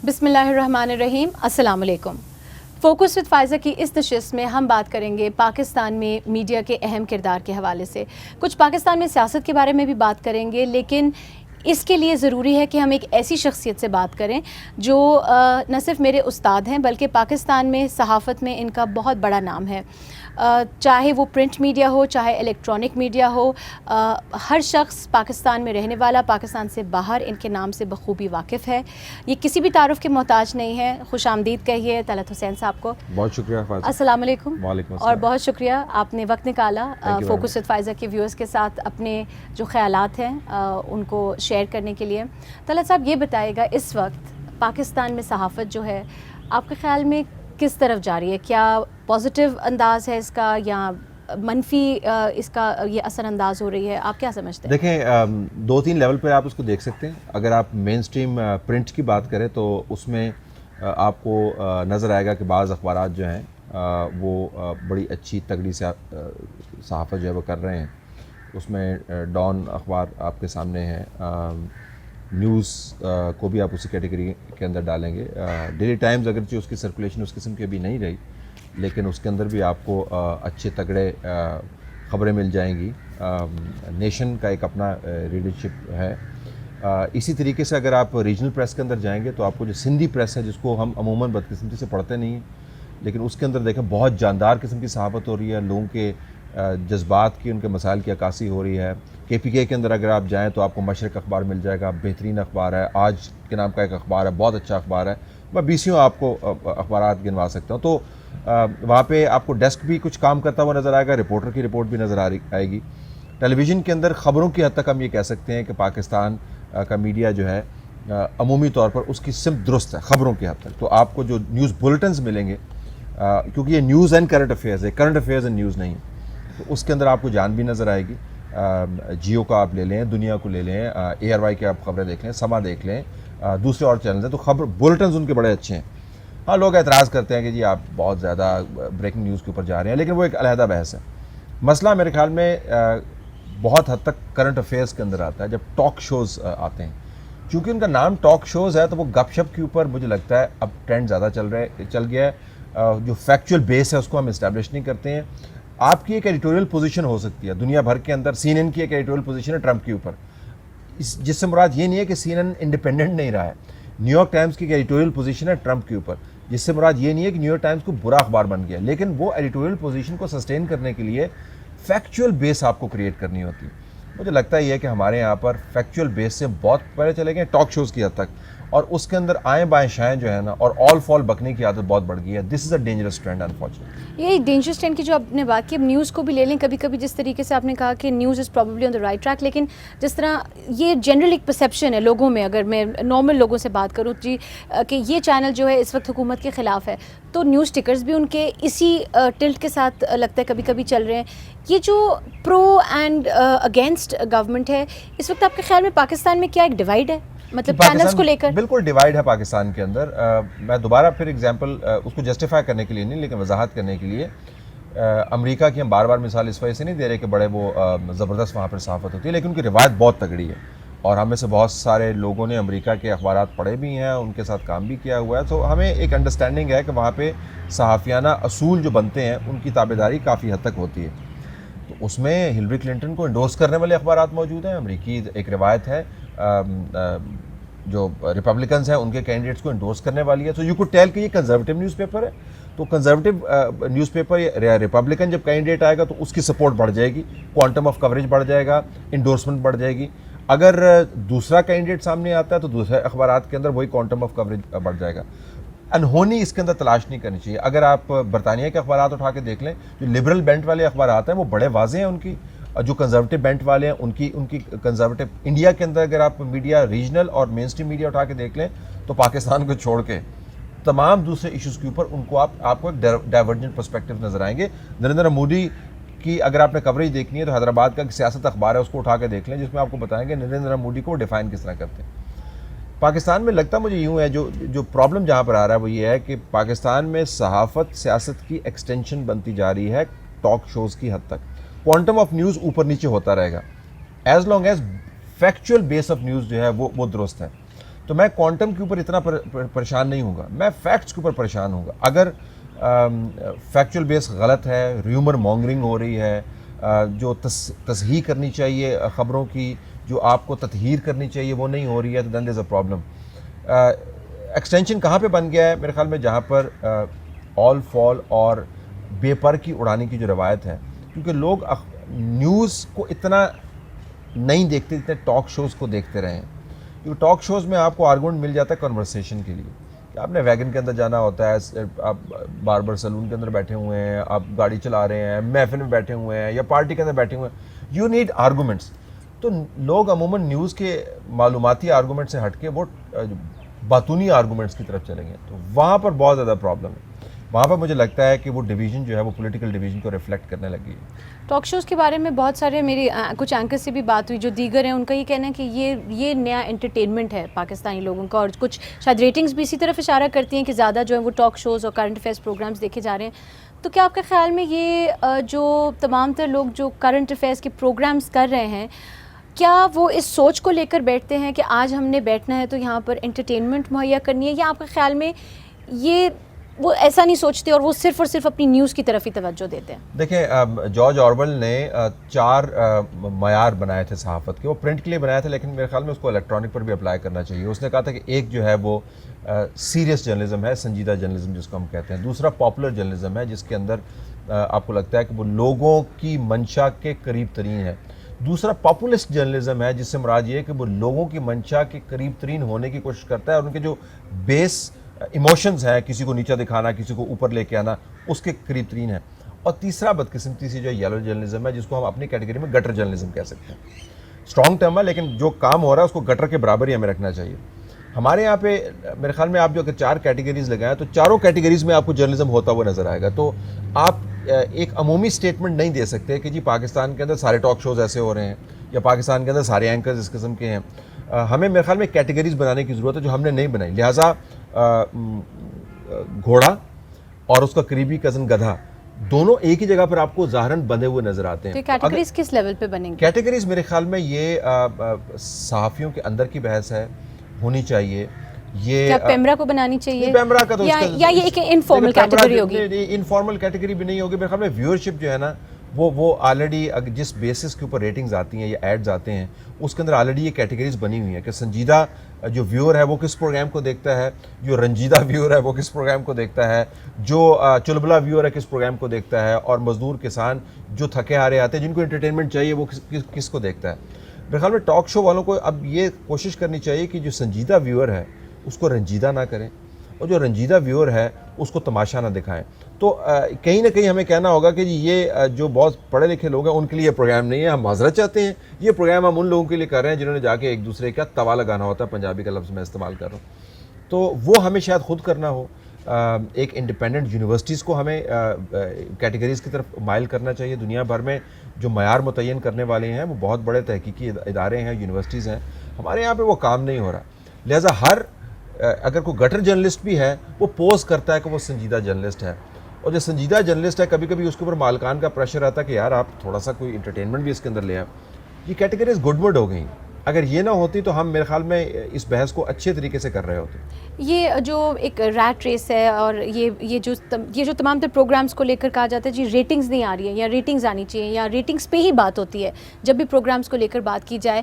بسم اللہ الرحمن الرحیم. السلام علیکم. فوکس وتھ فائزہ کی اس نشست میں ہم بات کریں گے پاکستان میں میڈیا کے اہم کردار کے حوالے سے. کچھ پاکستان میں سیاست کے بارے میں بھی بات کریں گے، لیکن اس کے لیے ضروری ہے کہ ہم ایک ایسی شخصیت سے بات کریں جو نہ صرف میرے استاد ہیں بلکہ پاکستان میں صحافت میں ان کا بہت بڑا نام ہے. چاہے وہ پرنٹ میڈیا ہو، چاہے الیکٹرانک میڈیا ہو، ہر شخص پاکستان میں رہنے والا پاکستان سے باہر ان کے نام سے بخوبی واقف ہے. یہ کسی بھی تعارف کے محتاج نہیں ہے. خوش آمدید کہیے طلعت حسین صاحب کو. بہت شکریہ فائزہ. السلام علیکم. وعلیکم السلام. اور بہت شکریہ آپ نے وقت نکالا فوکس وتھ فائزہ کے ویورز کے ساتھ اپنے جو خیالات ہیں ان کو شیئر کرنے کے لیے. طلعت صاحب یہ بتائے گا اس وقت پاکستان میں صحافت جو ہے آپ کے خیال میں کس طرف جا رہی ہے؟ کیا پازیٹیو انداز ہے اس کا یا منفی اس کا یہ اثر انداز ہو رہی ہے؟ آپ کیا سمجھتے ہیں؟ دیکھیں، دو تین لیول پہ آپ اس کو دیکھ سکتے ہیں. اگر آپ مین سٹریم پرنٹ کی بات کریں تو اس میں آپ کو نظر آئے گا کہ بعض اخبارات جو ہیں وہ بڑی اچھی تگڑی سے صحافت جو ہے وہ کر رہے ہیں. اس میں ڈان اخبار آپ کے سامنے ہے. نیوز کو بھی آپ اسی کیٹیگری کے اندر ڈالیں گے. ڈیلی ٹائمز اگرچہ اس کی سرکولیشن اس قسم کی ابھی نہیں رہی، لیکن اس کے اندر بھی آپ کو اچھے تگڑے خبریں مل جائیں گی. نیشن کا ایک اپنا ریڈرشپ ہے. اسی طریقے سے اگر آپ ریجنل پریس کے اندر جائیں گے تو آپ کو جو سندھی پریس ہے، جس کو ہم عموماً بدقسمتی سے پڑھتے نہیں ہیں، لیکن اس کے اندر دیکھیں بہت جاندار قسم کی صحافت ہو رہی ہے. لوگوں کے جذبات کی، ان کے مسائل کی عکاسی ہو رہی ہے. کے پی کے اندر اگر آپ جائیں تو آپ کو مشرق اخبار مل جائے گا، بہترین اخبار ہے. آج کے نام کا ایک اخبار ہے، بہت اچھا اخبار ہے. میں بیسیوں آپ کو اخبارات گنوا سکتا ہوں. تو وہاں پہ آپ کو ڈیسک بھی کچھ کام کرتا ہوا نظر آئے گا، رپورٹر کی رپورٹ بھی نظر آئے گی. ٹیلی ویژن کے اندر خبروں کی حد تک ہم یہ کہہ سکتے ہیں کہ پاکستان کا میڈیا جو ہے عمومی طور پر اس کی سمت درست ہے خبروں کی حد تک. تو آپ کو جو نیوز بلیٹنز ملیں گے، کیونکہ یہ نیوز اینڈ کرنٹ افیئرز ہے، کرنٹ افیئرز اینڈ نیوز نہیں، تو اس کے اندر آپ کو جان بھی نظر آئے گی. جیو کا آپ لے لیں، دنیا کو لے لیں، اے آر وائی کے آپ خبریں دیکھ لیں، سما دیکھ لیں، دوسرے اور چینلز ہیں، تو خبر بلیٹنز ان کے بڑے اچھے ہیں. ہاں، لوگ اعتراض کرتے ہیں کہ جی آپ بہت زیادہ بریکنگ نیوز کے اوپر جا رہے ہیں، لیکن وہ ایک علیحدہ بحث ہے. مسئلہ میرے خیال میں بہت حد تک کرنٹ افیئرز کے اندر آتا ہے، جب ٹاک شوز آتے ہیں. چونکہ ان کا نام ٹاک شوز ہے تو وہ گپ شپ کے اوپر مجھے لگتا ہے اب ٹرینڈ زیادہ چل گیا ہے. جو فیکچوئل بیس ہے اس کو ہم اسٹیبلش نہیں کرتے ہیں. آپ کی ایک ایڈیٹوریل پوزیشن ہو سکتی ہے دنیا بھر کے اندر. سی این این کی ایک ایڈیٹوریل پوزیشن ہے ٹرمپ کے اوپر، جس سے مراد یہ نہیں ہے کہ سی این این انڈیپینڈنٹ نہیں رہا ہے. نیو یارک ٹائمز کی ایک ایڈیٹوریل پوزیشن ہے ٹرمپ کے اوپر، جس سے مراد یہ نہیں ہے کہ نیو یارک ٹائمز کو برا اخبار بن گیا، لیکن وہ ایڈیٹوریل پوزیشن کو سسٹین کرنے کے لیے فیکچوئل بیس آپ کو کریٹ کرنی ہوتی ہے. مجھے لگتا ہے یہ کہ ہمارے یہاں پر فیکچوئل بیس سے بہت پہلے چلے گئے ٹاک شوز کی حد تک، اور اس کے اندر آئیں بائیں شائیں جو ہے نا، اور آل فال بکنے کی عادت بہت بڑھ گئی ہے. دس از اے ڈینجرس ٹرینڈ انفارچونیٹلی. یہ ڈینجرس ٹرینڈ کی جو آپ نے بات کی، اب نیوز کو بھی لے لیں. کبھی کبھی جس طریقے سے آپ نے کہا کہ news is probably on the right track, لیکن جس طرح یہ جنرل ایک پرسیپشن ہے لوگوں میں، اگر میں نارمل لوگوں سے بات کروں جی کہ یہ چینل جو ہے اس وقت حکومت کے خلاف ہے، تو نیوز ٹکرز بھی ان کے اسی ٹلٹ کے ساتھ لگتا ہے کبھی کبھی چل رہے ہیں. یہ جو پرو اینڈ اگینسٹ گورنمنٹ ہے اس وقت آپ کے خیال میں پاکستان میں کیا ایک ڈیوائڈ ہے، مطلب چینلز کو لے کر؟ بالکل ڈیوائڈ ہے پاکستان کے اندر. میں دوبارہ پھر ایگزامپل اس کو جسٹیفائی کرنے کے لیے نہیں، لیکن وضاحت کرنے کے لیے. امریکہ کی ہم بار بار مثال اس وجہ سے نہیں دے رہے کہ بڑے وہ زبردست وہاں پر صحافت ہوتی ہے، لیکن ان کی روایت بہت تگڑی ہے، اور ہم میں سے بہت سارے لوگوں نے امریکہ کے اخبارات پڑھے بھی ہیں، ان کے ساتھ کام بھی کیا ہوا ہے. تو ہمیں ایک انڈرسٹینڈنگ ہے کہ وہاں پہ صحافیانہ اصول جو بنتے ہیں ان کی تابعداری کافی حد تک ہوتی ہے. تو اس میں ہلری کلنٹن کو انڈورس کرنے والے اخبارات موجود ہیں. امریکی ایک روایت ہے جو ریپبلکنز ہیں ان کے کینڈیڈیٹس کو انڈورس کرنے والی ہے. تو یو کوڈ ٹیل کہ یہ کنزرویٹو نیوز پیپر ہے. تو کنزرویٹو نیوز پیپر یا ریپبلکن جب کینڈیڈیٹ آئے گا تو اس کی سپورٹ بڑھ جائے گی، کوانٹم آف کوریج بڑھ جائے گا، انڈورسمنٹ بڑھ جائے گی. اگر دوسرا کینڈیڈیٹ سامنے آتا ہے تو دوسرے اخبارات کے اندر وہی کوانٹم آف کوریج بڑھ جائے گا. انہونی اس کے اندر تلاش نہیں کرنی چاہیے. اگر آپ برطانیہ کے اخبارات اٹھا کے دیکھ لیں، جو لبرل بینٹ والے اخبارات ہیں وہ بڑے واضح ہیں ان کی. جو کنزرویٹو بینٹ والے ہیں ان کی کنزرویٹو. انڈیا کے اندر اگر آپ میڈیا ریجنل اور مین اسٹریم میڈیا اٹھا کے دیکھ لیں تو پاکستان کو چھوڑ کے تمام دوسرے ایشوز کے اوپر ان کو آپ کو ایک ڈائیورجنٹ پرسپیکٹو نظر آئیں گے. نریندر مودی کی اگر آپ نے کوریج دیکھنی ہے تو حیدرآباد کا سیاست اخبار ہے، اس کو اٹھا کے دیکھ لیں، جس میں آپ کو بتائیں گے نریندر مودی کو وہ ڈیفائن کس طرح کرتے ہیں. پاکستان میں لگتا مجھے یوں ہے، جو پرابلم جہاں پر آ رہا ہے وہ یہ ہے کہ پاکستان میں صحافت سیاست کی ایکسٹینشن بنتی جا رہی ہے ٹاک شوز کی حد تک. کوانٹم آف نیوز اوپر نیچے ہوتا رہے گا as long as factual base of news جو ہے وہ درست ہے. تو میں کوانٹم کے اوپر اتنا پریشان نہیں ہوں گا, میں فیکٹس کے اوپر پریشان ہوں گا. اگر فیکچوئل بیس غلط ہے, ریومر مانگرنگ ہو رہی ہے, جو تصحیح کرنی چاہیے خبروں کی, جو آپ کو تطہیر کرنی چاہیے وہ نہیں ہو رہی ہے, تو دین دیر از اے پرابلم. ایکسٹینشن کہاں پہ بن گیا ہے میرے خیال میں, جہاں پر آل فال اور بے پر کی اڑانے کی جو روایت ہے, کیونکہ لوگ نیوز کو اتنا نہیں دیکھتے جتنے ٹاک شوز کو دیکھتے رہے ہیں. کیونکہ ٹاک شوز میں آپ کو آرگومنٹ مل جاتا ہے کنورسیشن کے لیے, کہ آپ نے ویگن کے اندر جانا ہوتا ہے, آپ باربر سلون کے اندر بیٹھے ہوئے ہیں, آپ گاڑی چلا رہے ہیں, محفل میں بیٹھے ہوئے ہیں یا پارٹی کے اندر بیٹھے ہوئے ہیں, یو نیڈ آرگومنٹس. تو لوگ عموماً نیوز کے معلوماتی آرگومنٹ سے ہٹ کے وہ باطونی آرگومنٹس کی طرف چلیں گے, تو وہاں پر بہت زیادہ پرابلم ہے. وہاں پر مجھے لگتا ہے کہ وہ ڈویژن جو ہے وہ پولیٹیکل ڈویژن کو ریفلیکٹ کرنے لگی ہے. ٹاک شوز کے بارے میں بہت سارے میری کچھ اینکر سے بھی بات ہوئی جو دیگر ہیں, ان کا یہ کہنا ہے کہ یہ نیا انٹرٹینمنٹ ہے پاکستانی لوگوں کا, اور کچھ شاید ریٹنگز بھی اسی طرف اشارہ کرتی ہیں کہ زیادہ جو ہے وہ ٹاک شوز اور کرنٹ افیئرس پروگرامز دیکھے جا رہے ہیں. تو کیا آپ کے خیال میں یہ جو تمام تر لوگ جو کرنٹ افیئرس کے پروگرامز کر رہے ہیں, کیا وہ اس سوچ کو لے کر بیٹھتے ہیں کہ آج ہم نے بیٹھنا ہے تو یہاں پر انٹرٹینمنٹ مہیا کرنی ہے, یا آپ کے خیال میں یہ وہ ایسا نہیں سوچتے اور وہ صرف اور صرف اپنی نیوز کی طرف ہی توجہ دیتے ہیں؟ دیکھیں, جارج آرویل نے 4 معیار بنائے تھے صحافت کے, وہ پرنٹ کے لیے بنایا تھا, لیکن میرے خیال میں اس کو الیکٹرانک پر بھی اپلائی کرنا چاہیے. اس نے کہا تھا کہ ایک جو ہے وہ سیریس جرنلزم ہے, سنجیدہ جرنلزم جس کو ہم کہتے ہیں. دوسرا پاپولر جرنلزم ہے, جس کے اندر آپ کو لگتا ہے کہ وہ لوگوں کی منشا کے قریب ترین ہے. دوسرا پاپولسٹ جرنلزم ہے, جس سے مراد یہ ہے کہ وہ لوگوں کی منشا کے قریب ترین ہونے کی کوشش کرتا ہے, اور ان کے جو بیس ایموشنز ہیں, کسی کو نیچا دکھانا, کسی کو اوپر لے کے آنا, اس کے قریب ترین ہے. اور تیسرا بدقسمتی سے جو یلو جرنلزم ہے, جس کو ہم اپنی کیٹیگری میں گٹر جرنلزم کہہ سکتے ہیں. اسٹرانگ ٹرم ہے, لیکن جو کام ہو رہا ہے اس کو گٹر کے برابر ہی ہمیں رکھنا چاہیے. ہمارے یہاں پہ میرے خیال میں آپ جو اگر 4 کیٹیگریز لگائیں تو چاروں کیٹیگریز میں آپ کو جرنلزم ہوتا ہوا نظر آئے گا. تو آپ ایک عمومی سٹیٹمنٹ نہیں دے سکتے کہ جی پاکستان کے اندر سارے ٹاک شوز ایسے ہو رہے ہیں, یا پاکستان کے اندر سارے اینکرز اس قسم کے ہیں. ہمیں میرے خیال میں کیٹیگریز بنانے کی ضرورت ہے, جو ہم نے نہیں بنائی. لہٰذا گھوڑا اور اس کا قریبی کزن گدھا دونوں ایک ہی جگہ پر آپ کو ظاہراً بندھے ہوئے نظر آتے ہیں. تو کیٹیگریز کس لیول پہ بنیں گی؟ کیٹیگریز میرے خیال میں یہ صحافیوں کے اندر کی بحث ہے, ہونی چاہیے. یہ کیا پیمرا کو بنانی چاہیے, پیمرا کا تو یا یہ ایک انفارمل کیٹیگری ہوگی؟ انفارمل کیٹیگری بھی نہیں ہوگی. میرے خیال میں ویورشپ جو ہے نا, وہ آلریڈی جس بیسس کے اوپر ریٹنگز آتی ہیں یا ایڈز آتے ہیں, اس کے اندر آلریڈی یہ کیٹیگریز بنی ہوئی ہیں کہ سنجیدہ جو ویور ہے وہ کس پروگرام کو دیکھتا ہے, جو رنجیدہ ویور ہے وہ کس پروگرام کو دیکھتا ہے, جو چلبلا ویور ہے کس پروگرام کو دیکھتا ہے, اور مزدور کسان جو تھکے ہارے آتے ہیں جن کو انٹرٹینمنٹ چاہیے وہ کس کو دیکھتا ہے. میرے خیال میں ٹاک شو والوں کو اب یہ کوشش کرنی چاہیے کہ جو سنجیدہ ویور ہے اس کو رنجیدہ نہ کریں, اور جو رنجیدہ ویور ہے اس کو تماشا نہ دکھائیں. تو کہیں نہ کہیں ہمیں کہنا ہوگا کہ جی یہ جو بہت پڑھے لکھے لوگ ہیں ان کے لیے یہ پروگرام نہیں ہے, ہم معذرت چاہتے ہیں. یہ پروگرام ہم ان لوگوں کے لیے کر رہے ہیں جنہوں نے جا کے ایک دوسرے کا توا لگانا ہوتا ہے, پنجابی کا لفظ میں استعمال کر رہا ہوں. تو وہ ہمیں شاید خود کرنا ہو. ایک انڈیپینڈنٹ یونیورسٹیز کو ہمیں کیٹیگریز کی طرف مائل کرنا چاہیے. دنیا بھر میں جو معیار متعین کرنے والے ہیں وہ بہت بڑے تحقیقی ادارے ہیں, یونیورسٹیز ہیں. ہمارے یہاں پہ وہ کام نہیں ہو رہا. لہٰذا اگر کوئی گٹر جرنلسٹ بھی ہے وہ پوز کرتا ہے کہ وہ سنجیدہ جرنلسٹ ہے, اور جو سنجیدہ جرنلسٹ ہے کبھی کبھی اس کے اوپر مالکان کا پریشر آتا ہے کہ یار آپ تھوڑا سا کوئی انٹرٹینمنٹ بھی اس کے اندر لے آئیں. یہ کیٹیگریز گڈ مڈ ہو گئیں. اگر یہ نہ ہوتی تو ہم میرے خیال میں اس بحث کو اچھے طریقے سے کر رہے ہوتے. یہ جو ایک ریٹ ریس ہے, اور یہ جو تمام تر پروگرامز کو لے کر کہا جاتا ہے جی ریٹنگز نہیں آ رہی ہیں, یا ریٹنگز آنی چاہیے, یا ریٹنگز پہ ہی بات ہوتی ہے جب بھی پروگرامز کو لے کر بات کی جائے,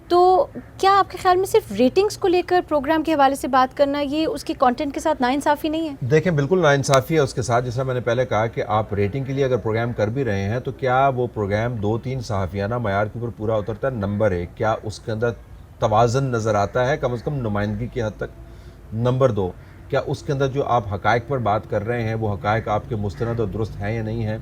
تو کیا آپ کے خیال میں صرف ریٹنگز کو لے کر پروگرام کے حوالے سے بات کرنا یہ اس کے کانٹینٹ کے ساتھ ناانصافی نہیں ہے؟ دیکھیں بالکل ناانصافی ہے اس کے ساتھ. جیسا میں نے پہلے کہا کہ آپ ریٹنگ کے لیے اگر پروگرام کر بھی رہے ہیں تو کیا وہ پروگرام 2-3 صحافیانہ معیار کے اوپر پورا اترتا ہے؟ نمبر 1, کیا اس کے اندر توازن نظر آتا ہے کم از کم نمائندگی کی حد تک؟ نمبر 2, کیا اس کے اندر جو آپ حقائق پر بات کر رہے ہیں وہ حقائق آپ کے مستند اور درست ہیں یا نہیں ہیں؟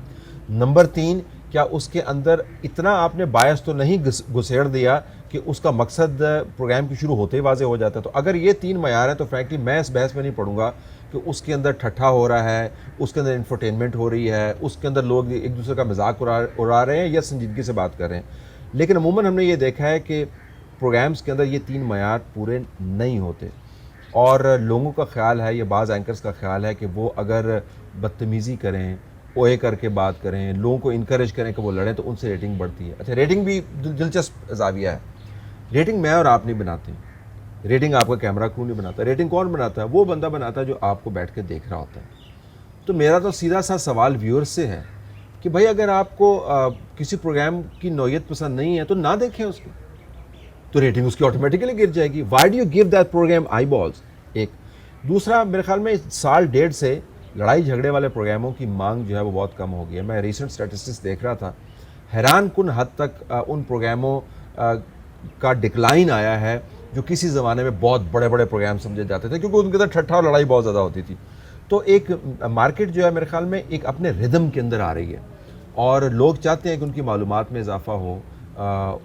نمبر 3, کیا اس کے اندر اتنا آپ نے باعث تو نہیں گھسیڑ دیا کہ اس کا مقصد پروگرام کی شروع ہوتے ہی واضح ہو جاتا ہے؟ تو اگر یہ 3 معیار ہیں تو فرینکلی میں اس بحث میں نہیں پڑوں گا کہ اس کے اندر ٹھٹھا ہو رہا ہے, اس کے اندر انفرٹینمنٹ ہو رہی ہے, اس کے اندر لوگ ایک دوسرے کا مذاق اڑا رہے ہیں یا سنجیدگی سے بات کر رہے ہیں. لیکن عموماً ہم نے یہ دیکھا ہے کہ پروگرامز کے اندر یہ 3 معیار پورے نہیں ہوتے, اور لوگوں کا خیال ہے یا بعض اینکرز کا خیال ہے کہ وہ اگر بدتمیزی کریں, اوے کر کے بات کریں, لوگوں کو انکریج کریں کہ وہ لڑیں تو ان سے ریٹنگ بڑھتی ہے. اچھا ریٹنگ بھی دلچسپ زاویہ ہے. ریٹنگ میں اور آپ نہیں بناتے, ریٹنگ آپ کا کیمرہ کرو نہیں بناتا. ریٹنگ کون بناتا ہے؟ وہ بندہ بناتا ہے جو آپ کو بیٹھ کے دیکھ رہا ہوتا ہے. تو میرا تو سیدھا سا سوال ویورز سے ہے کہ بھائی اگر آپ کو کسی پروگرام کی نوعیت پسند نہیں ہے تو نہ دیکھیں اس کو, تو ریٹنگ اس کی آٹومیٹکلی گر جائے گی. Why do you give that program eyeballs? ایک. دوسرا, میرے خیال میں سال ڈیڑھ سے لڑائی جھگڑے والے پروگراموں کی مانگ جو ہے وہ بہت کم ہو گئی ہے. میں ریسنٹ اسٹیٹسٹکس دیکھ رہا تھا, حیران کن حد تک ان پروگراموں کا ڈکلائن آیا ہے جو کسی زمانے میں بہت بڑے بڑے پروگرام سمجھے جاتے تھے, کیونکہ ان کے اندر ٹھٹھا اور لڑائی بہت زیادہ ہوتی تھی. تو ایک مارکیٹ جو ہے میرے خیال میں ایک اپنے ردم کے اندر آ رہی ہے, اور لوگ چاہتے ہیں کہ ان کی معلومات میں اضافہ ہو,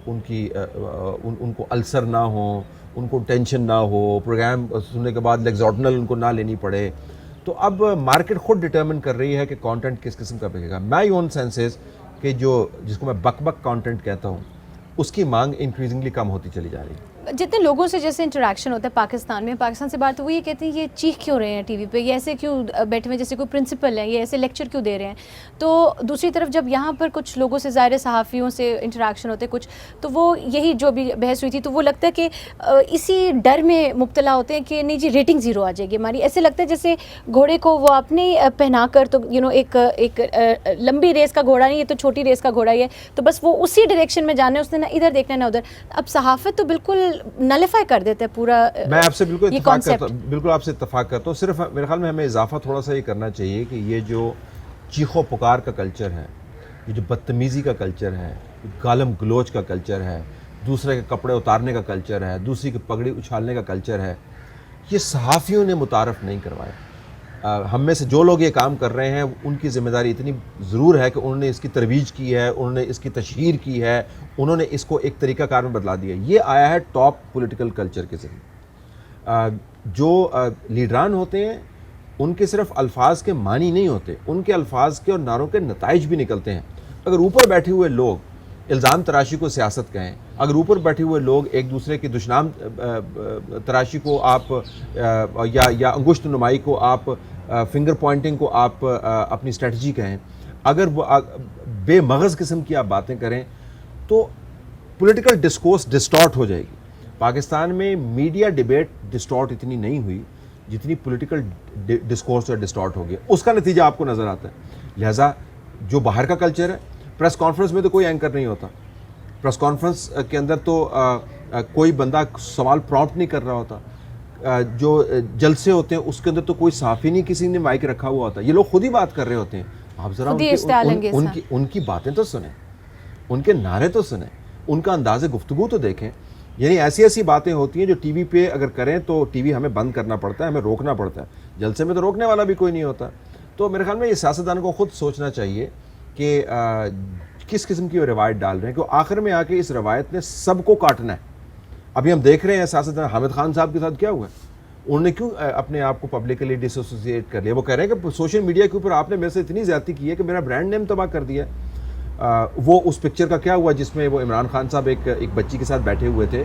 ان کو السر نہ ہو, ان کو ٹینشن نہ ہو, پروگرام سننے کے بعد لیگزوٹنل ان کو نہ لینی پڑے. تو اب مارکیٹ خود ڈٹرمن کر رہی ہے کہ کانٹینٹ کس قسم کا بکے گا. مائی اون سینسز کہ جس کو میں بک بک کانٹینٹ کہتا ہوں, اس کی مانگ انکریزنگلی کم ہوتی چلی جا رہی ہے. جتنے لوگوں سے جیسے انٹریکشن ہوتا ہے پاکستان میں, پاکستان سے بات, تو وہ یہ کہتے ہیں یہ چیخ کیوں رہے ہیں ٹی وی پہ, یہ ایسے کیوں بیٹھے ہوئے جیسے کوئی پرنسپل ہے, یہ ایسے لیکچر کیوں دے رہے ہیں. تو دوسری طرف جب یہاں پر کچھ لوگوں سے, ظاہر صحافیوں سے انٹریکشن ہوتے کچھ, تو وہ یہی جو بھی بحث ہوئی تھی, تو وہ لگتا ہے کہ اسی ڈر میں مبتلا ہوتے ہیں کہ نہیں جی ریٹنگ زیرو آ جائے گی ہماری. ایسے لگتا ہے جیسے گھوڑے کو وہ اپنے پہنا کر, تو ایک لمبی ریس کا گھوڑا نہیں, یہ تو چھوٹی ریس کا گھوڑا ہی ہے, تو بس وہ اسی ڈائریکشن میں جانا ہے, اس نے نہ ادھر دیکھنا ہے نہ ادھر. اب صحافت تو بالکل نلیفائی کر دیتے ہیں پورا. میں آپ سے بالکل آپ سے اتفاق کرتا ہوں. صرف میرے خیال میں ہمیں اضافہ تھوڑا سا یہ کرنا چاہیے کہ یہ جو چیخ و پکار کا کلچر ہے, یہ جو بدتمیزی کا کلچر ہے, گالم گلوچ کا کلچر ہے, دوسرے کے کپڑے اتارنے کا کلچر ہے, دوسری کی پگڑی اچھالنے کا کلچر ہے, یہ صحافیوں نے متعارف نہیں کروایا. ہم میں سے جو لوگ یہ کام کر رہے ہیں ان کی ذمہ داری اتنی ضرور ہے کہ انہوں نے اس کی ترویج کی ہے, انہوں نے اس کی تشہیر کی ہے, انہوں نے اس کو ایک طریقہ کار میں بدلا دیا. یہ آیا ہے ٹاپ پولیٹیکل کلچر کے ذریعے. جو لیڈران ہوتے ہیں ان کے صرف الفاظ کے معنی نہیں ہوتے, ان کے الفاظ کے اور نعروں کے نتائج بھی نکلتے ہیں. اگر اوپر بیٹھے ہوئے لوگ الزام تراشی کو سیاست کہیں, اگر اوپر بیٹھے ہوئے لوگ ایک دوسرے کی دشنام تراشی کو آپ یا انگشت نمائی کو آپ, فنگر پوائنٹنگ کو آپ اپنی اسٹریٹجی کہیں, اگر وہ بے مغز قسم کی آپ باتیں کریں, تو پولیٹیکل ڈسکورس ڈسٹارٹ ہو جائے گی. پاکستان میں میڈیا ڈیبیٹ ڈسٹارٹ اتنی نہیں ہوئی جتنی پولیٹیکل ڈسکورس ڈسٹارٹ ہو گیا. اس کا نتیجہ آپ کو نظر آتا ہے. لہٰذا جو باہر کا کلچر ہے, پریس کانفرنس میں تو کوئی اینکر نہیں ہوتا, پریس کانفرنس کے اندر تو کوئی بندہ سوال پرومپٹ نہیں کر رہا ہوتا, جو جلسے ہوتے ہیں اس کے اندر تو کوئی صحافی نہیں, کسی نے مائک رکھا ہوا ہوتا, یہ لوگ خود ہی بات کر رہے ہوتے ہیں. آپ ذرا ان کی باتیں تو سنیں, ان کے نعرے تو سنیں, ان کا انداز گفتگو تو دیکھیں. یعنی ایسی باتیں ہوتی ہیں جو ٹی وی پہ اگر کریں تو ٹی وی ہمیں بند کرنا پڑتا ہے, ہمیں روکنا پڑتا ہے. جلسے میں تو روکنے والا بھی کوئی نہیں ہوتا. تو میرے خیال میں یہ سیاستدانوں کو خود سوچنا چاہیے کہ کس قسم کی وہ روایت ڈال رہے ہیں, کہ آخر میں آ کے اس روایت نے سب کو کاٹنا ہے. ابھی ہم دیکھ رہے ہیں سیاستدان حامد خان صاحب کے ساتھ کیا ہوا ہے. انہوں نے کیوں اپنے آپ کو پبلکلی ڈس ایسوسیٹ کر لیا. وہ کہہ رہے ہیں کہ سوشل میڈیا کے اوپر آپ نے میرے سے اتنی زیادتی کی ہے کہ میرا برانڈ نیم تباہ کر دیا. وہ اس پکچر کا کیا ہوا جس میں وہ عمران خان صاحب ایک بچی کے ساتھ بیٹھے ہوئے تھے,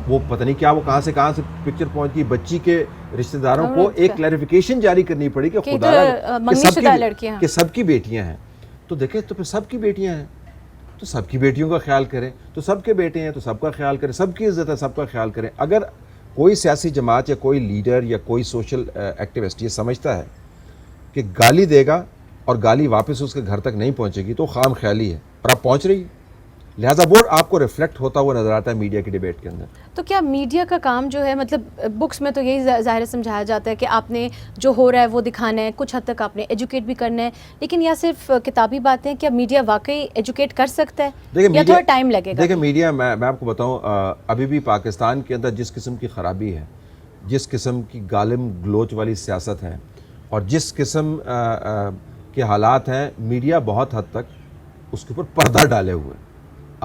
وہ پتہ نہیں کیا, وہ کہاں سے پکچر پہنچ گئی. بچی کے رشتہ داروں کو ایک کلیریفیکیشن جاری کرنی پڑی کہ خدا کہ سب کی بیٹیاں ہیں. تو دیکھیں, تو پھر سب کی بیٹیاں ہیں تو سب کی بیٹیوں کا خیال کریں, تو سب کے بیٹے ہیں تو سب کا خیال کریں, سب کی عزت ہے سب کا خیال کریں. اگر کوئی سیاسی جماعت یا کوئی لیڈر یا کوئی سوشل ایکٹیوسٹ یہ سمجھتا ہے کہ گالی دے گا اور گالی واپس اس کے گھر تک نہیں پہنچے گی تو خام خیالی ہے, اور آپ پہنچ رہی ہے. لہٰذا وہ آپ کو ریفلیکٹ ہوتا ہوا نظر آتا ہے میڈیا کی ڈیبیٹ کے اندر. تو کیا میڈیا کا کام جو ہے, مطلب بکس میں تو یہی ظاہر سمجھایا جاتا ہے کہ آپ نے جو ہو رہا ہے وہ دکھانا ہے, کچھ حد تک آپ نے ایجوکیٹ بھی کرنا ہے, لیکن یا صرف کتابی باتیں, کیا میڈیا واقعی ایجوکیٹ کر سکتا ہے یا تھوڑا ٹائم لگے گا؟ دیکھیں میڈیا, میں آپ کو بتاؤں, ابھی بھی پاکستان کے اندر جس قسم کی خرابی ہے, جس قسم کی گالم گلوچ والی سیاست ہے, اور جس قسم کے حالات ہیں, میڈیا بہت حد تک اس کے اوپر پردہ ڈالے ہوئے ہیں.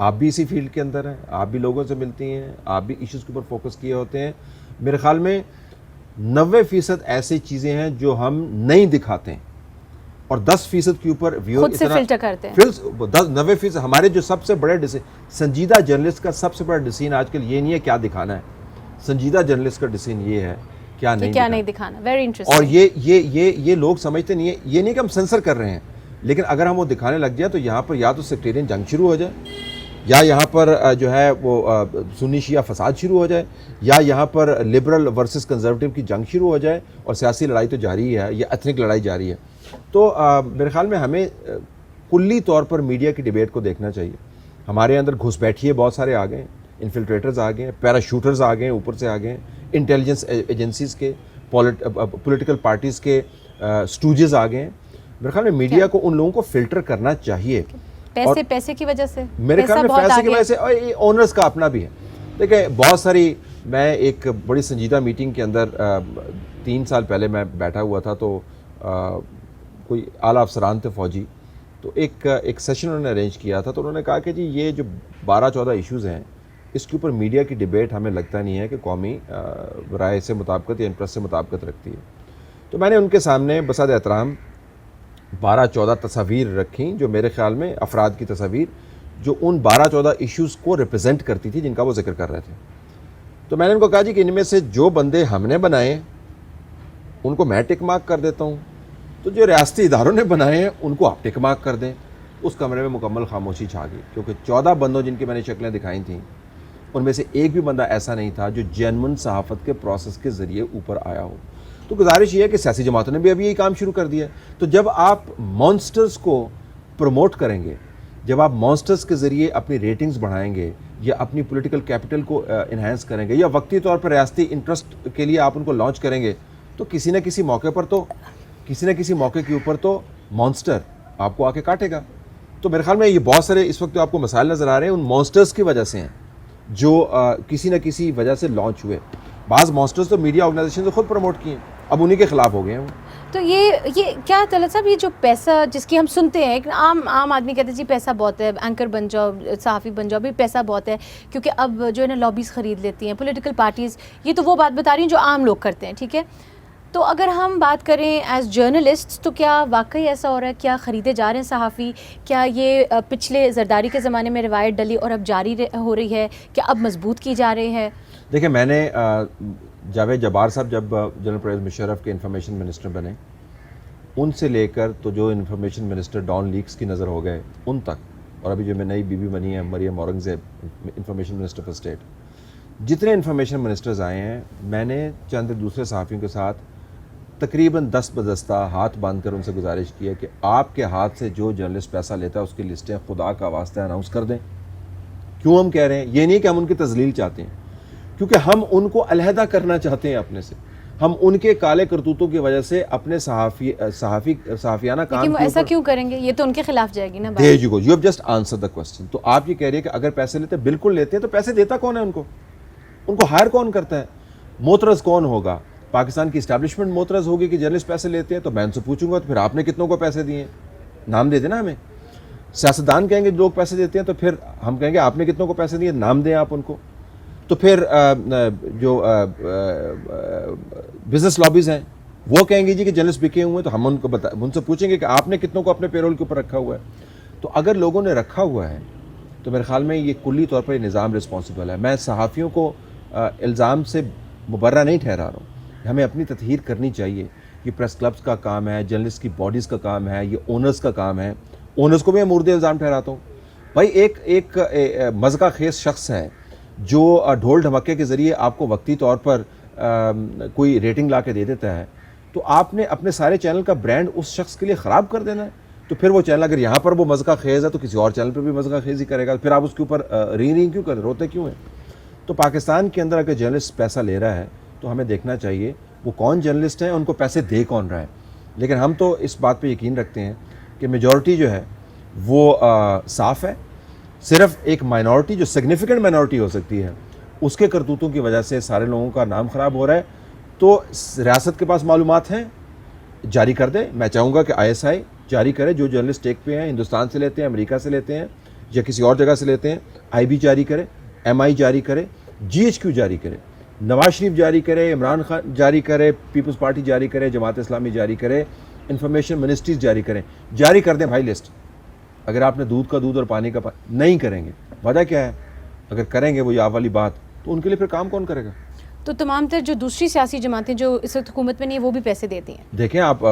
آپ بھی اسی فیلڈ کے اندر ہیں, آپ بھی لوگوں سے ملتی ہیں, آپ بھی ایشوز کے اوپر فوکس کیے ہوتے ہیں. میرے خیال میں 90% ایسی چیزیں ہیں جو ہم نہیں دکھاتے ہیں, اور 10% کے اوپر ویور خود سے فلٹر کرتے ہیں. 90% ہمارے جو سب سے بڑے سنجیدہ جرنلسٹ کا سب سے بڑا ڈسین آج کل یہ نہیں ہے کیا دکھانا ہے. سنجیدہ جرنلسٹ کا ڈسین یہ ہے کیا نہیں دکھانا. Very interesting. اور یہ لوگ سمجھتے نہیں ہیں, یہ نہیں کہ ہم سنسر کر رہے ہیں, لیکن اگر ہم وہ دکھانے لگ جائیں تو یہاں پر یا تو سیکٹیرین جنگ شروع ہو جائے, یا یہاں پر جو ہے وہ سنی شیعہ فساد شروع ہو جائے، یا یہاں پر لبرل ورسز کنزرویٹو کی جنگ شروع ہو جائے، اور سیاسی لڑائی تو جاری ہے، یا ایتھنک لڑائی جاری ہے. تو میرے خیال میں ہمیں کلی طور پر میڈیا کی ڈیبیٹ کو دیکھنا چاہیے. ہمارے اندر گھس بیٹھیے بہت سارے آ گئے ہیں، انفلٹریٹرز آ گئے ہیں، پیراشوٹرز آ گئے ہیں، اوپر سے آ گئے ہیں، انٹیلیجنس ایجنسیز کے، پولیٹیکل پارٹیز کے اسٹوجز آ گئے ہیں. میرے خیال میں میڈیا کو ان لوگوں کو فلٹر کرنا چاہیے. پیسے کی وجہ سے، میرے خیال میں پیسے کی وجہ سے اونرز کا اپنا بھی ہے. دیکھیں بہت ساری، میں ایک بڑی سنجیدہ میٹنگ کے اندر 3 سال پہلے میں بیٹھا ہوا تھا، تو کوئی اعلیٰ افسران تھے فوجی، تو ایک سیشن انہوں نے ارینج کیا تھا. تو انہوں نے کہا کہ جی یہ جو 12-14 ایشوز ہیں، اس کے اوپر میڈیا کی ڈیبیٹ ہمیں لگتا نہیں ہے کہ قومی رائے سے مطابقت یا انٹرسٹ سے مطابقت رکھتی ہے. تو میں نے ان کے سامنے بصد احترام 12-14 تصاویر رکھیں، جو میرے خیال میں افراد کی تصاویر جو ان 12-14 ایشوز کو ریپرزینٹ کرتی تھی، جن کا وہ ذکر کر رہے تھے. تو میں نے ان کو کہا جی کہ ان میں سے جو بندے ہم نے بنائے ان کو میں ٹک مارک کر دیتا ہوں، تو جو ریاستی اداروں نے بنائے ہیں ان کو آپ ٹک مارک کر دیں. اس کمرے میں مکمل خاموشی چھا گئی، کیونکہ 14 بندوں جن کی میں نے شکلیں دکھائی تھیں، ان میں سے ایک بھی بندہ ایسا نہیں تھا جو جینون صحافت کے پروسیس کے ذریعے اوپر آیا ہو. تو گزارش یہ ہے کہ سیاسی جماعتوں نے بھی ابھی یہی کام شروع کر دیا ہے. تو جب آپ مانسٹرز کو پروموٹ کریں گے، جب آپ مانسٹرز کے ذریعے اپنی ریٹنگز بڑھائیں گے، یا اپنی پولیٹیکل کیپٹل کو انہینس کریں گے، یا وقتی طور پر ریاستی انٹرسٹ کے لیے آپ ان کو لانچ کریں گے، تو کسی نہ کسی موقع کے اوپر تو مانسٹر آپ کو آ کے کاٹے گا. تو میرے خیال میں یہ بہت سارے اس وقت جو آپ کو مسائل نظر آ رہے ہیں، ان مانسٹرز کی وجہ سے ہیں، جو کسی نہ کسی وجہ سے لانچ ہوئے. بعض مانسٹرز تو میڈیا آرگنائزیشن نے خود پروموٹ کیے ہیں، اب انہی کے خلاف ہو گئے ہیں. تو یہ کیا طلعت صاحب، یہ جو پیسہ جس کی ہم سنتے ہیں، عام آدمی کہتے ہیں جی پیسہ بہت ہے، اینکر بن جاؤ، صحافی بن جاؤ، بھی پیسہ بہت ہے، کیونکہ اب جو ہے نا لابیز خرید لیتی ہیں پولیٹیکل پارٹیز. یہ تو وہ بات بتا رہی ہیں جو عام لوگ کرتے ہیں، ٹھیک ہے. تو اگر ہم بات کریں ایز جرنلسٹ، تو کیا واقعی ایسا ہو رہا ہے؟ کیا خریدے جا رہے ہیں صحافی؟ کیا یہ پچھلے زرداری کے زمانے میں روایت ڈلی اور اب جاری ہو رہی ہے؟ کیا اب مضبوط کی جا رہی ہے؟ دیکھیں، میں نے جاوید جبار صاحب جب جنرل پرویز مشرف کے انفارمیشن منسٹر بنے، ان سے لے کر تو جو انفارمیشن منسٹر ڈان لیکس کی نظر ہو گئے ان تک، اور ابھی جو میں نئی بی بنی ہے Maryam Aurangzeb information minister for state, جتنے انفارمیشن منسٹرز آئے ہیں، میں نے چند دوسرے صحافیوں کے ساتھ تقریباً 10 بدستہ ہاتھ باندھ کر ان سے گزارش کی ہے کہ آپ کے ہاتھ سے جو جرنلسٹ پیسہ لیتا ہے اس کی لسٹیں خدا کا واسطہ اناؤنس کر دیں. کیوں ہم کہہ رہے ہیں؟ یہ نہیں کہ ہم ان کی تذلیل چاہتے ہیں، کیونکہ ہم ان کو علیحدہ کرنا چاہتے ہیں اپنے سے. ہم ان کے کالے کرتوتوں کی وجہ سے اپنے صحافیانہ کام لیکن وہ ایسا کیوں کریں گے؟ یہ تو ان کے خلاف جائے گی نا. There you go, you have just answer the question. تو آپ یہ کہہ رہے ہیں کہ اگر پیسے لیتے ہیں، بالکل لیتے ہیں، تو پیسے دیتا کون ہے ان کو ہائر کون کرتا ہے؟ موترز کون ہوگا؟ پاکستان کی اسٹیبلشمنٹ موترز ہوگی کہ جرنلسٹ پیسے لیتے ہیں. تو میں ان سے پوچھوں گا تو پھر آپ نے کتنوں کو پیسے دیے ہیں؟ نام دے دینا ہمیں. سیاستدان کہیں گے لوگ پیسے دیتے ہیں، تو پھر ہم کہیں گے آپ نے کتنوں کو پیسے دیے، نام دیں آپ ان کو. تو پھر جو بزنس لابیز ہیں وہ کہیں گے جی کہ جرنلسٹ بکے ہوئے ہیں، تو ہم ان سے پوچھیں گے کہ آپ نے کتنوں کو اپنے پیرول کے اوپر رکھا ہوا ہے. تو اگر لوگوں نے رکھا ہوا ہے تو میرے خیال میں یہ کلی طور پر یہ نظام رسپانسبل ہے. میں صحافیوں کو الزام سے مبرہ نہیں ٹھہرا رہا ہوں. ہمیں اپنی تطہیر کرنی چاہیے. یہ پریس کلبز کا کام ہے، جرنلسٹ کی باڈیز کا کام ہے، یہ اونرز کا کام ہے. اونرز کو بھی میں مورد الزام ٹھہراتا ہوں. بھائی ایک مذاق خیز شخص ہے جو ڈھول ڈھمکے کے ذریعے آپ کو وقتی طور پر کوئی ریٹنگ لا کے دے دیتا ہے، تو آپ نے اپنے سارے چینل کا برانڈ اس شخص کے لیے خراب کر دینا ہے. تو پھر وہ چینل اگر یہاں پر وہ مذاق خیز ہے تو کسی اور چینل پہ بھی مذاق خیز ہی کرے گا. پھر آپ اس کے اوپر رینگ کیوں کریں، روتے کیوں ہیں؟ تو پاکستان کے اندر اگر جرنلسٹ پیسہ لے رہا ہے تو ہمیں دیکھنا چاہیے وہ کون جرنلسٹ ہیں، ان کو پیسے دے کون رہا ہے. لیکن ہم تو اس بات پہ یقین رکھتے ہیں کہ میجورٹی جو ہے وہ صاف ہے. صرف ایک مائنورٹی جو سگنیفیکنٹ مائنورٹی ہو سکتی ہے، اس کے کرتوتوں کی وجہ سے سارے لوگوں کا نام خراب ہو رہا ہے. تو ریاست کے پاس معلومات ہیں، جاری کر دے. میں چاہوں گا کہ ISI جاری کرے، جو جرنلسٹ ٹیک پہ ہیں، ہندوستان سے لیتے ہیں، امریکہ سے لیتے ہیں، یا کسی اور جگہ سے لیتے ہیں. IB جاری کرے، MI جاری کرے، GHQ جاری کرے، نواز شریف جاری کرے، عمران خان جاری کرے، پیپلز پارٹی جاری کرے، جماعت اسلامی جاری کرے، انفارمیشن منسٹریز جاری کریں. جاری کر دیں بھائی لسٹ. اگر آپ نے دودھ کا دودھ اور پانی کا پانی نہیں کریں گے، وجہ کیا ہے؟ اگر کریں گے وہ یہ والی بات، تو ان کے لیے پھر کام کون کرے گا؟ تو تمام تر جو دوسری سیاسی جماعتیں جو اس وقت حکومت میں نہیں ہیں وہ بھی پیسے دیتی ہیں. دیکھیں آپ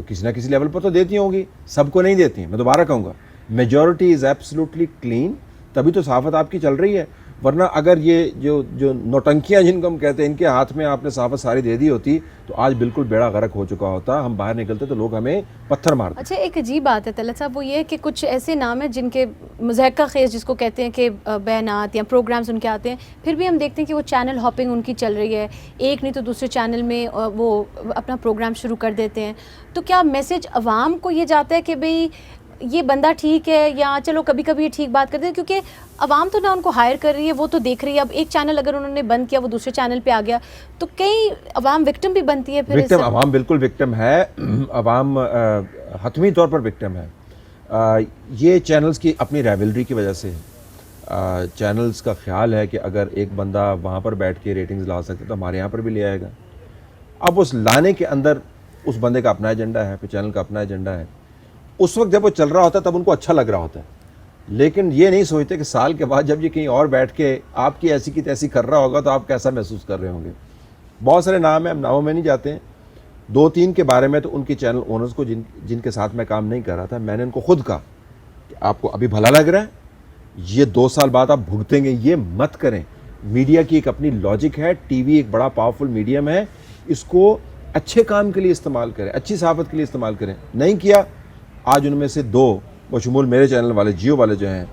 کسی نہ کسی لیول پر تو دیتی ہوں گی، سب کو نہیں دیتی ہیں. میں دوبارہ کہوں گا، میجورٹی از ایبسلوٹلی کلین. تبھی تو صحافت آپ کی چل رہی ہے. ورنہ اگر یہ جو نوٹنکیاں جن کو ہم کہتے ہیں ان کے ہاتھ میں آپ نے صحافت ساری دے دی ہوتی تو آج بالکل بیڑا غرق ہو چکا ہوتا, ہم باہر نکلتے تو لوگ ہمیں پتھر مارتے. اچھا ایک عجیب بات ہے طلعت صاحب, وہ یہ ہے کہ کچھ ایسے نام ہیں جن کے مضحکہ خیز جس کو کہتے ہیں کہ بیانات یا پروگرامز ان کے آتے ہیں, پھر بھی ہم دیکھتے ہیں کہ وہ چینل ہاپنگ ان کی چل رہی ہے, ایک نہیں تو دوسرے چینل میں وہ اپنا پروگرام شروع کر دیتے ہیں. تو کیا میسج عوام کو یہ جاتا ہے کہ بھئی یہ بندہ ٹھیک ہے, یا چلو کبھی کبھی یہ ٹھیک بات کرتے ہیں, کیونکہ عوام تو نہ ان کو ہائر کر رہی ہے, وہ تو دیکھ رہی ہے. اب ایک چینل اگر انہوں نے بند کیا, وہ دوسرے چینل پہ آ گیا, تو کئی عوام وکٹم بھی بنتی ہے. پھر وکٹم عوام بالکل وکٹم ہے, عوام حتمی طور پر وکٹم ہے. یہ چینلز کی اپنی ریولری کی وجہ سے چینلز کا خیال ہے کہ اگر ایک بندہ وہاں پر بیٹھ کے ریٹنگز لا سکتے تو ہمارے یہاں پر بھی لے آئے گا. اب اس لانے کے اندر اس بندے کا اپنا ایجنڈا ہے, پھر چینل کا اپنا ایجنڈا ہے. اس وقت جب وہ چل رہا ہوتا ہے تب ان کو اچھا لگ رہا ہوتا ہے, لیکن یہ نہیں سوچتے کہ سال کے بعد جب یہ کہیں اور بیٹھ کے آپ کی ایسی کی تیسی کر رہا ہوگا تو آپ کیسا محسوس کر رہے ہوں گے. بہت سارے نام ہیں, ہم ناموں میں نہیں جاتے ہیں. 2-3 کے بارے میں تو ان کی چینل اونرز کو جن کے ساتھ میں کام نہیں کر رہا تھا, میں نے ان کو خود کہا کہ آپ کو ابھی بھلا لگ رہا ہے, یہ 2 سال بعد آپ بھگتیں گے, یہ مت کریں. میڈیا کی ایک اپنی لاجک ہے, ٹی وی ایک بڑا پاورفل میڈیم ہے, اس کو اچھے کام کے لیے استعمال کریں, اچھی صحافت کے لیے استعمال کریں. نہیں کیا, آج ان میں سے 2 بشمول میرے چینل والے جیو والے جو ہیں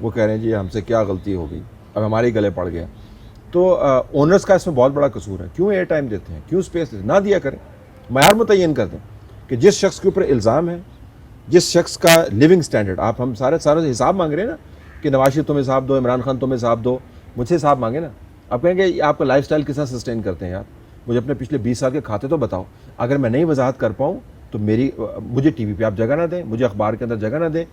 وہ کہہ رہے ہیں جی ہم سے کیا غلطی ہو گئی, اب ہمارے گلے پڑ گیا. تو اونرز کا اس میں بہت بڑا قصور ہے. کیوں ایئر ٹائم دیتے ہیں, کیوں اسپیس دیتے ہیں؟ نہ دیا کریں, معیار متعین کر دیں کہ جس شخص کے اوپر الزام ہے, جس شخص کا لیونگ سٹینڈرڈ, آپ ہم سارے حساب مانگ رہے ہیں نا کہ نواز شریف تم حساب دو, عمران خان تم حساب دو, مجھ سے حساب مانگے نا. آپ کہیں گے آپ کا لائف سٹائل کس طرح سسٹین کرتے ہیں یار, مجھے اپنے پچھلے 20 سال کے کھاتے تو بتاؤ. اگر میں نہیں وضاحت کر پاؤں تو مجھے ٹی وی پہ آپ جگہ نہ دیں, مجھے اخبار کے اندر جگہ نہ دیں.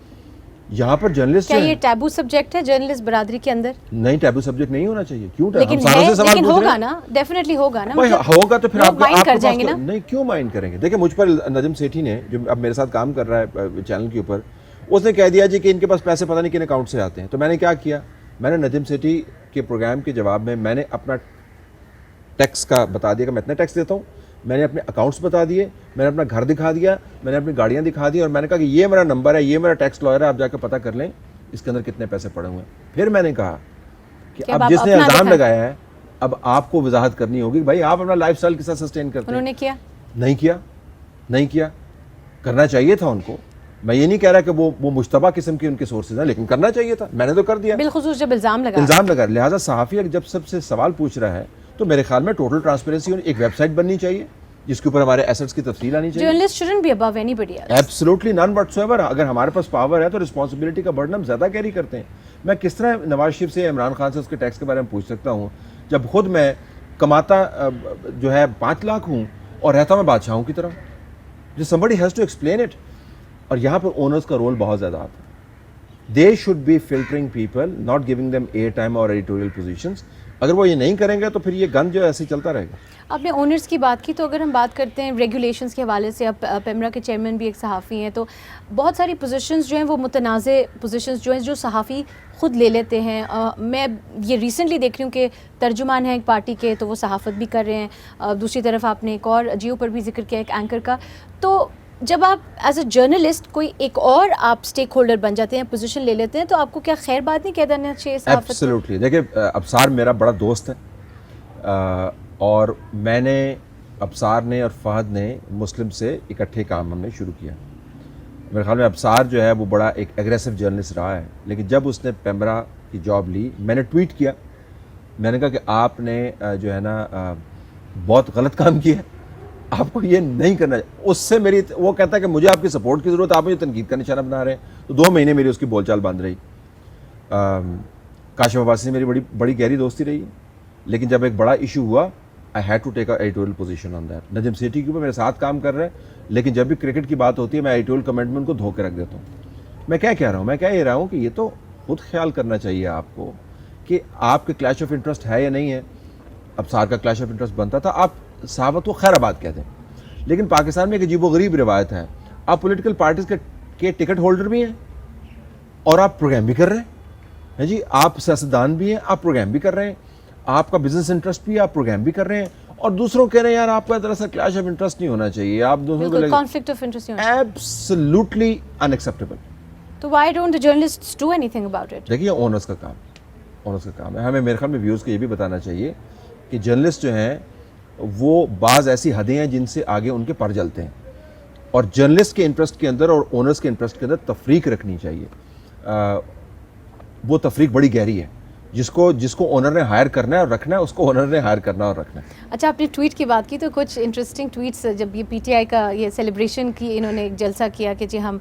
یہاں پر جرنلسٹ کیا یہ ٹیبو سبجیکٹ ہے جرنلسٹ برادری کے اندر؟ نہیں, ٹیبو سبجیکٹ نہیں ہونا چاہیے. کیوں لیکن ہوگا نا, ڈیفینیٹلی ہوگا نا. ہوگا تو پھر آپ مائنڈ کر جائیں گے نا. نہیں, کیوں مائنڈ کریں گے. دیکھیں مجھ پر نجم سیٹھی نے, جو اب میرے ساتھ کام کر رہا ہے چینل کے اوپر, اس نے کہہ دیا جی کہ ان کے پاس پیسے پتہ نہیں کن اکاؤنٹ سے آتے ہیں. تو میں نے کیا کیا, میں نے نجم سیٹھی کے پروگرام کے جواب میں نے اپنا ٹیکس کا بتا دیا کہ میں اتنا ٹیکس دیتا ہوں, میں نے اپنے اکاؤنٹس بتا دیے, میں نے اپنا گھر دکھا دیا, میں نے اپنی گاڑیاں دکھا دی, اور میں نے کہا کہ یہ میرا نمبر ہے, یہ میرا ٹیکس لائر ہے, آپ جا کے پتہ کر لیں اس کے اندر کتنے پیسے پڑے ہوئے ہیں. پھر میں نے کہا کہ اب جس نے الزام لگایا ہے اب آپ کو وضاحت کرنی ہوگی بھائی آپ اپنا لائف سٹائل کس طرح سسٹین کرتے ہیں. انہوں نے کیا؟ نہیں کیا. کرنا چاہیے تھا ان کو. میں یہ نہیں کہہ رہا کہ وہ مشتبہ قسم کے ان کے سورسز ہیں, لیکن کرنا چاہیے تھا, میں نے تو کر دیا, بالخصوص جب الزام لگا. لہٰذا صحافی جب سب سے سوال پوچھ رہا ہے تو میرے خیال میں ٹوٹل ٹرانسپیرنسی ایک ویب سائٹ بننی چاہیے جس کے اوپر ہمارے ایسٹس کی تفصیل آنی چاہیے. Journalist shouldn't be about anybody else. Absolutely none whatsoever. اگر ہمارے پاس پاور ہے تو رسپانسبلٹی کا برڈن ہم زیادہ کیری کرتے ہیں. میں کس طرح نواز شریف سے, عمران خان سے اس کے ٹیکس کے بارے میں پوچھ سکتا ہوں جب خود میں کماتا جو ہے 5 لاکھ ہوں اور رہتا میں بادشاہوں کی طرح. جو somebody has to explain it. اور یہاں پر اونرز کا رول بہت زیادہ آتا ہے. They should be filtering people, not giving them airtime or editorial positions. اگر وہ یہ نہیں کریں گے تو پھر یہ گند جو ایسے چلتا رہے گا. آپ نے اونرز کی بات کی, تو اگر ہم بات کرتے ہیں ریگولیشنز کے حوالے سے, اب پیمرا کے چیئرمین بھی ایک صحافی ہیں, تو بہت ساری پوزیشنز جو ہیں وہ متنازع پوزیشنز جو ہیں جو صحافی خود لے لیتے ہیں. میں یہ ریسنٹلی دیکھ رہی ہوں کہ ترجمان ہیں ایک پارٹی کے, تو وہ صحافت بھی کر رہے ہیں. دوسری طرف آپ نے ایک اور جیو پر بھی ذکر کیا ایک اینکر کا. تو جب آپ ایز اے جرنلسٹ کوئی ایک اور آپ اسٹیک ہولڈر بن جاتے ہیں, پوزیشن لے لیتے ہیں, تو آپ کو کیا خیر بات نہیں کہہ دینا چاہیے صحافت؟ ایبسلیوٹلی. دیکھیں ابصار میرا بڑا دوست ہے, اور میں نے ابصار نے اور فہد نے مسلم سے اکٹھے کام ہم نے شروع کیا. میرے خیال میں ابصار جو ہے وہ بڑا ایک ایگریسو جرنلسٹ رہا ہے, لیکن جب اس نے پیمرا کی جاب لی, میں نے ٹویٹ کیا, میں نے کہا کہ آپ نے جو ہے نا بہت غلط کام کیا, آپ کو یہ نہیں کرنا. اس سے وہ کہتا ہے کہ مجھے آپ کی سپورٹ کی ضرورت ہے, آپ مجھے تنقید کا نشانہ بنا رہے ہیں. تو 2 مہینے میری اس کی بول چال بند رہی. کاشف عباسی سے میری بڑی گہری دوستی رہی, لیکن جب ایک ایڈ ایشو ہوا I had to take a editorial position on that. Najam Sethi کے اوپر میرے ساتھ کام کر رہے ہیں, لیکن جب بھی کرکٹ کی بات ہوتی ہے میں ایڈیٹوریل کمنٹ میں ان کو دھو کے رکھ دیتا ہوں. میں کیا کہہ رہا ہوں, میں کہہ یہ رہا ہوں کہ یہ تو خود خیال کرنا چاہیے آپ کو کہ آپ کے کلیش آف انٹرسٹ ہے یا نہیں ہے. ابصار کا کلیش آف انٹرسٹ بنتا تھا, آپ صحافت کو خیر آباد کہتے ہیں, لیکن پاکستان میں ایک عجیب و غریب روایت ہے, آپ پولیٹیکل پارٹیز کے ٹکٹ ہولڈر بھی ہیں اور آپ پروگرام بھی کر رہے ہیں. جی آپ سیاستدان بھی ہیں, آپ پروگرام بھی کر رہے ہیں, آپ کا بزنس انٹرسٹ بھی ہے, آپ پروگرام بھی کر رہے ہیں, اور دوسروں کہہ رہے ہیں یار آپ کا طرح سے کلیش آف انٹرسٹ نہیں ہونا چاہیے, آپ دوسروں کو conflict of interest. Absolutely in acceptable. تو why don't the journalists do anything about it? دیکھیے اونرس کا کام ہے. ہمیں میرے خیال میں ویوز کو یہ بھی بتانا چاہیے کہ جرنلسٹ جو ہیں وہ بعض ایسی حدیں ہیں جن سے آگے ان کے پر جلتے ہیں, اور جرنلسٹ کے انٹرسٹ کے اندر اور اونرس کے انٹرسٹ کے اندر تفریق رکھنی چاہیے. وہ تفریق بڑی گہری ہے. جس کو اونر نے ہائر کرنا ہے اور رکھنا ہے, اس کو اونر نے ہائر کرنا اور رکھنا ہے. اچھا, آپ نے ٹویٹ کی بات کی تو کچھ انٹرسٹنگ ٹویٹس, جب یہ پی ٹی آئی کا یہ سیلیبریشن کی انہوں نے ایک جلسہ کیا کہ جی ہم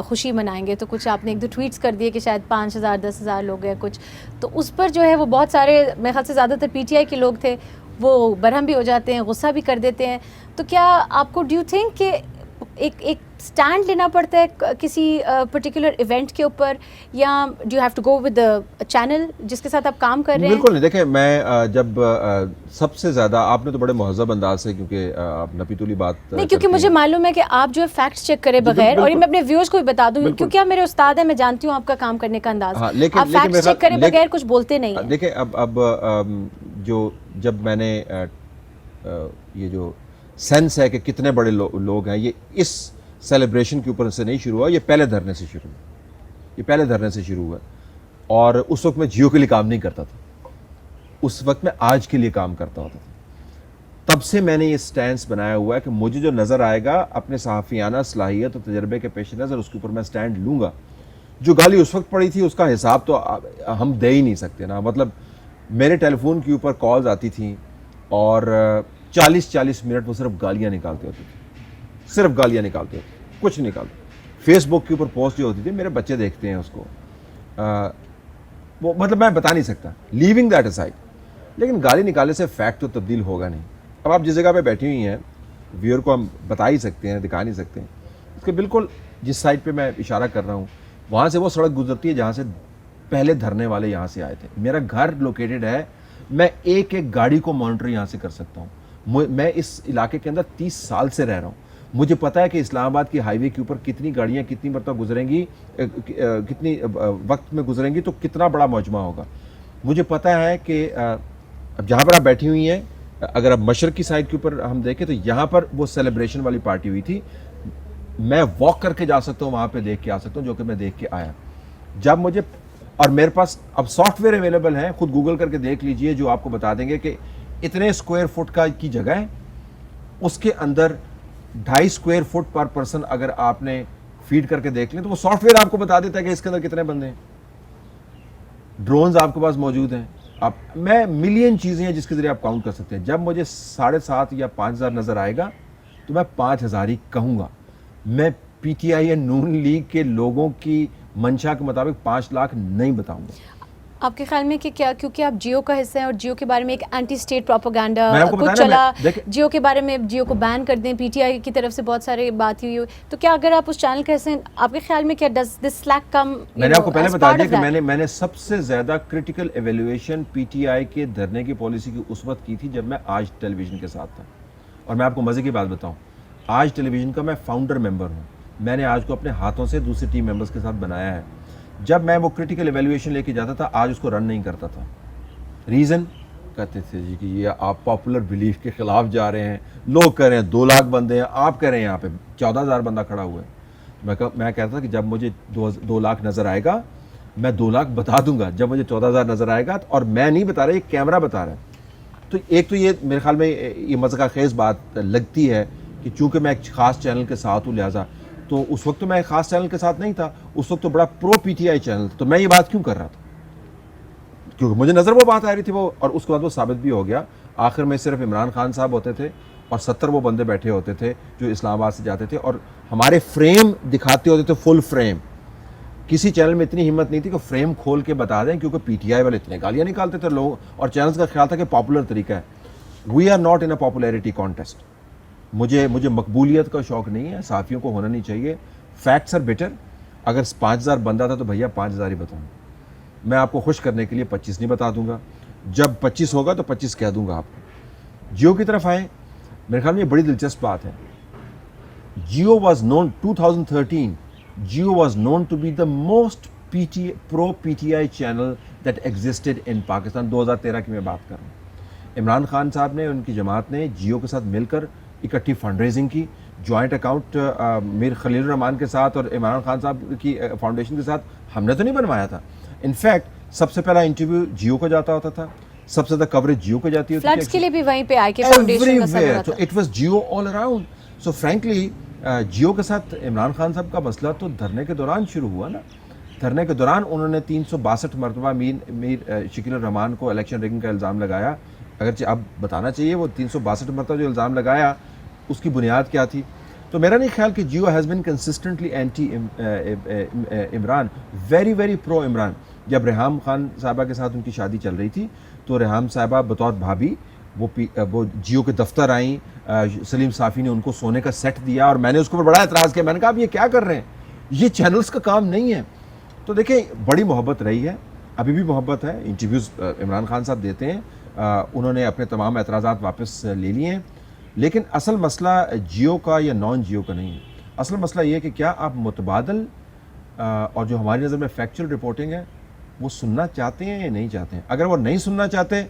خوشی منائیں گے, تو کچھ آپ نے ایک دو ٹویٹس کر دیے کہ شاید 5,000 10,000 لوگ ہیں کچھ, تو اس پر جو ہے وہ بہت سارے, میرے خیال سے زیادہ تر پی ٹی آئی کے لوگ تھے, وہ برہم بھی ہو جاتے ہیں, غصہ بھی کر دیتے ہیں. تو کیا آپ کو ڈو یو تھنک کہ ایک اسٹینڈ لینا پڑتا ہے کسی پرٹیکولر ایونٹ کے اوپر, یا do you have to go with channel جس کے ساتھ آپ کام کر رہے ہیں؟ بالکل نہیں. دیکھیں میں جب سب سے زیادہ آپ نے تو بڑے مہذب انداز سے, کیونکہ آپ نپیتولی بات نہیں, کیونکہ مجھے معلوم ہے کہ آپ جو ہے فیکٹس چیک کرے بغیر, اور یہ میں اپنے ویورز کو بھی بتا دوں کیونکہ آپ میرے استاد ہیں, میں جانتی ہوں آپ کا کام کرنے کا انداز, آپ فیکٹس چیک کرے بغیر کچھ بولتے نہیں ہیں. دیکھیں اب جو جب میں نے یہ جو سینس ہے کہ کتنے بڑے لوگ ہیں, یہ اس سیلیبریشن کے اوپر سے نہیں شروع ہوا, یہ پہلے دھرنے سے شروع ہوا. اور اس وقت میں جیو کے لیے کام نہیں کرتا تھا, اس وقت میں آج کے لیے کام کرتا ہوتا تھا. تب سے میں نے یہ سٹینس بنایا ہوا ہے کہ مجھے جو نظر آئے گا اپنے صحافیانہ صلاحیت اور تجربے کے پیش نظر, اس کے اوپر میں سٹینڈ لوں گا. جو گالی اس وقت پڑی تھی اس کا حساب تو ہم دے ہی نہیں سکتے نا. مطلب میرے ٹیلی فون کے اوپر کالز آتی تھیں اور 40 منٹ وہ صرف گالیاں نکالتے ہوتے تھے, کچھ نہیں نکالتے. فیس بک کے اوپر پوسٹ جو ہوتی تھی, میرے بچے دیکھتے ہیں اس کو, وہ مطلب میں بتا نہیں سکتا, لیونگ دیٹ اسائڈ. لیکن گالی نکالنے سے فیکٹ تو تبدیل ہوگا نہیں. اب آپ جس جگہ پہ بیٹھی ہوئی ہیں, ویور کو ہم بتا ہی سکتے ہیں, دکھا نہیں سکتے ہیں. اس کے بالکل جس سائڈ پہ میں اشارہ کر رہا ہوں, وہاں سے وہ سڑک گزرتی ہے جہاں سے پہلے دھرنے والے یہاں سے آئے تھے. میرا گھر لوکیٹڈ ہے, میں ایک گاڑی کو مانیٹر یہاں سے کر سکتا ہوں. میں اس علاقے کے اندر 30 سال سے رہ رہا ہوں. مجھے پتا ہے کہ اسلام آباد کی ہائی وے کے اوپر کتنی گاڑیاں کتنی مرتبہ گزریں گی, کتنی وقت میں گزریں گی, تو کتنا بڑا مجمع ہوگا. مجھے پتا ہے کہ اب جہاں پر آپ بیٹھی ہوئی ہیں, اگر آپ مشرق کی سائڈ کے اوپر ہم دیکھیں تو یہاں پر وہ سیلیبریشن والی پارٹی ہوئی تھی. میں واک کر کے جا سکتا ہوں, وہاں پہ دیکھ کے آ سکتا ہوں, جو کہ میں دیکھ کے آیا. جب مجھے, اور میرے پاس اب سافٹ ویئر اویلیبل ہیں, خود گوگل کر کے دیکھ لیجئے, جو آپ کو بتا دیں گے کہ اتنے اسکوائر فٹ کی جگہ ہے, اس کے اندر 2.5 اسکوائر فٹ پر پرسن اگر آپ نے فیڈ کر کے دیکھ لیں تو وہ سافٹ ویئر آپ کو بتا دیتا ہے کہ اس کے اندر کتنے بندے ہیں. ڈرونز آپ کے پاس موجود ہیں, میں ملین چیزیں ہیں جس کے ذریعے آپ کاؤنٹ کر سکتے ہیں. جب مجھے 7.5 یا 5,000 نظر آئے گا تو میں 5,000 ہی کہوں گا. میں پی ٹی آئی یا نون لیگ کے لوگوں کی منشا کے مطابق 5 لاکھ نہیں بتاؤں گا. آپ کے خیال میں کہ کیا, کیونکہ آپ جیو کا حصہ ہیں اور جیو کے بارے میں ایک اینٹی اسٹیٹ پروپیگنڈا کچھ چلا, جیو کے بارے میں جیو کو بین کر دیں, پی ٹی آئی کی طرف سے بہت سارے بات ہوئی, تو کیا اگر آپ اس چینل کا حصہ ہیں, آپ کے خیال میں کیا ڈز دس سلیک کم؟ میں نے آپ کو پہلے بتا دیا کہ میں نے سب سے زیادہ کرٹیکل ایویلویشن پی ٹی آئی کے دھرنے کی پالیسی کی اس وقت کی تھی جب میں آج ٹیلی ویژن کے ساتھ تھا. اور میں آپ کو مزے کی بات بتاؤں, آج ٹیلی ویژن کا میں فاؤنڈر ممبر ہوں. میں نے آج کو اپنے ہاتھوں سے دوسرے ٹیم ممبرس کے ساتھ بنایا ہے. جب میں وہ کرٹیکل ایویلویشن لے کے جاتا تھا, آج اس کو رن نہیں کرتا تھا. ریزن کہتے تھے جی کہ یہ آپ پاپولر بلیف کے خلاف جا رہے ہیں, لوگ کہہ رہے ہیں 2 لاکھ بندے ہیں, آپ کہہ رہے ہیں یہاں پہ 14,000 بندہ کھڑا ہوا ہے. میں کہتا تھا کہ جب مجھے 2 لاکھ نظر آئے گا میں 2 لاکھ بتا دوں گا, جب مجھے 14,000 نظر آئے گا, اور میں نہیں بتا رہا, یہ کیمرہ بتا رہا ہے. تو ایک تو یہ میرے خیال میں یہ مذاق خیز بات لگتی ہے کہ چونکہ میں ایک خاص چینل کے ساتھ ہوں, لہٰذا تو اس وقت تو میں ایک خاص چینل کے ساتھ نہیں تھا, اس وقت تو بڑا پرو پی ٹی آئی چینل تھا. تو میں یہ بات کیوں کر رہا تھا؟ کیونکہ مجھے نظر وہ بات آ رہی تھی وہ, اور اس کے بعد وہ ثابت بھی ہو گیا. آخر میں صرف عمران خان صاحب ہوتے تھے اور 70 وہ بندے بیٹھے ہوتے تھے جو اسلام آباد سے جاتے تھے, اور ہمارے فریم دکھاتے ہوتے تھے, فل فریم. کسی چینل میں اتنی ہمت نہیں تھی کہ فریم کھول کے بتا دیں, کیونکہ پی ٹی آئی والے اتنے گالیاں نکالتے تھے لوگ, اور چینلز کا خیال تھا کہ پاپولر طریقہ ہے. We are not in a popularity contest. مجھے مقبولیت کا شوق نہیں ہے, صحافیوں کو ہونا نہیں چاہیے. Facts are better. اگر 5,000 بندہ تھا تو بھیا 5,000 ہی بتاؤں. میں آپ کو خوش کرنے کے لیے 25 نہیں بتا دوں گا, جب 25 ہوگا تو 25 کہہ دوں گا آپ کو. جیو کی طرف آئیں, میرے خیال میں یہ بڑی دلچسپ بات ہے. Geo was known 2013, Geo was known to be the most pro P T I channel that existed in Pakistan. 2013 کی میں بات کر رہا ہوں. عمران خان صاحب نے ان کی جماعت نے جیو کے ساتھ مل کر اکٹھی فنڈ ریزنگ کی, جوائنٹ اکاؤنٹ میر خلیل الرحمان کے ساتھ اور عمران خان صاحب کی فاؤنڈیشن کے ساتھ ہم نے تو نہیں بنوایا تھا. انفیکٹ سب سے پہلا انٹرویو جیو کو جاتا ہوتا تھا, سب سے زیادہ کوریج جیو کو جاتی ہوتی تھی, فلڈز کے لیے بھی وہیں پہ آئی کے فاؤنڈیشن کا سب ہوا تھا. It was Jio all around. So frankly Jio کے ساتھ عمران خان صاحب کا مسئلہ تو دھرنے کے دوران شروع ہوا نا. دھرنے کے دوران انہوں نے 362 مرتبہ میر شکیل الرحمان کو الیکشن ریگنگ کا الزام لگایا, اگرچہ اب بتانا چاہیے وہ 362 مرتبہ جو الزام لگایا اس کی بنیاد کیا تھی. تو میرا نہیں خیال کہ Geo has been consistently anti Imran, very very pro Imran. جب ریحام خان صاحبہ کے ساتھ ان کی شادی چل رہی تھی تو ریحام صاحبہ بطور بھابھی وہ جیو کے دفتر آئیں, سلیم صافی نے ان کو سونے کا سیٹ دیا اور میں نے اس کے اوپر بڑا اعتراض کیا. میں نے کہا اب یہ کیا کر رہے ہیں, یہ چینلز کا کام نہیں ہے. تو دیکھیں بڑی محبت رہی ہے, ابھی بھی محبت ہے. انٹرویوز عمران خان صاحب دیتے ہیں, انہوں نے اپنے تمام اعتراضات واپس لے لیے ہیں, لیکن اصل مسئلہ جیو کا یا نان جیو کا نہیں ہے. اصل مسئلہ یہ ہے کہ کیا آپ متبادل اور جو ہماری نظر میں فیکچوئل رپورٹنگ ہے وہ سننا چاہتے ہیں یا نہیں چاہتے ہیں. اگر وہ نہیں سننا چاہتے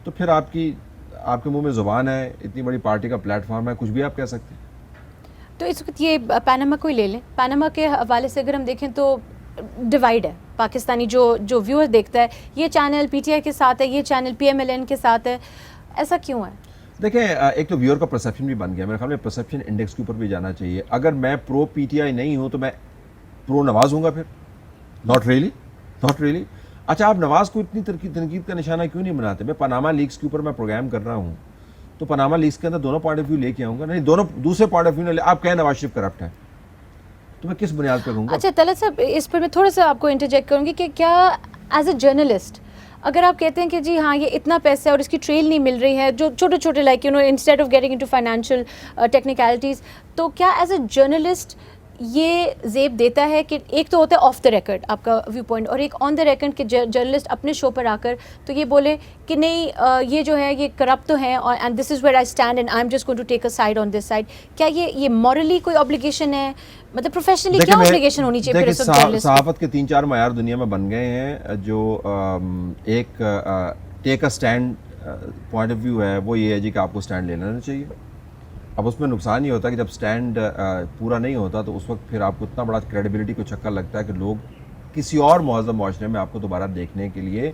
تو پھر آپ کے منہ میں زبان ہے, اتنی بڑی پارٹی کا پلیٹ فارم ہے, کچھ بھی آپ کہہ سکتے ہیں. تو اس وقت یہ پاناما کو ہی لے لیں. پاناما کے حوالے سے اگر ہم دیکھیں تو ڈیوائڈ ہے پاکستانی جو ویور دیکھتا ہے, یہ چینل پی ٹی آئی کے ساتھ ہے, یہ channel P M L N کے ساتھ ہے. ایسا کیوں ہے؟ دیکھیں ایک تو ویور کا پرسیپشن بھی بن گیا, میرے خیال میں پرسیپشن انڈیکس کے اوپر بھی جانا چاہیے. اگر میں پرو پی ٹی آئی نہیں ہوں تو میں پرو نواز ہوں گا پھر؟ Not really. اچھا آپ نواز کو اتنی تنقید کا نشانہ کیوں نہیں بناتے؟ میں پاناما لیکس کے اوپر میں پروگرام کر رہا ہوں تو پاناما لیکس کے اندر دونوں پوائنٹ آف ویو لے کے آؤں گا. نہیں, دونوں دوسرے پوائنٹ آف ویو آپ کہیں نواز شریف کرپٹ ہے تو میں کس بنیاد پر کروں گا؟ اچھا طلعت صاحب, اس پر میں تھوڑا سا آپ کو انٹرجیکٹ کروں گی کہ کیا ایز اے جرنلسٹ اگر آپ کہتے ہیں کہ جی ہاں یہ اتنا پیسہ ہے اور اس کی ٹریل نہیں مل رہی ہے, جو چھوٹے چھوٹے like instead of getting into financial technicalities, تو کیا ایز اے جرنلسٹ یہ زیب دیتا ہے کہ ایک تو ہوتا ہے آف دا ریکرڈ آپ کا ویو پوائنٹ, اور ایک آن دا ریکرڈ کہ جرنلسٹ اپنے شو پر آ کر تو یہ بولے کہ نہیں یہ جو ہے یہ کرپٹ تو ہیں اور and this is where I stand and I'm just going to take a side on this side. کیا یہ مورلی کوئی obligation ہے, مطلب پروفیشنلی کیا obligation ہونی چاہیے پھر اس وقت جرنلسٹ؟ صحافت کے 3-4 معیار دنیا میں بن گئے ہیں. جو ایک ٹیک اے اسٹینڈ پوائنٹ آف ویو ہے وہ یہ ہے جی کہ آپ کو اسٹینڈ لے لینا چاہیے. اب اس میں نقصان یہ ہوتا ہے کہ جب سٹینڈ پورا نہیں ہوتا تو اس وقت پھر آپ کو اتنا بڑا کریڈیبلٹی کو چکر لگتا ہے کہ لوگ کسی اور مہذب معاشرے میں آپ کو دوبارہ دیکھنے کے لیے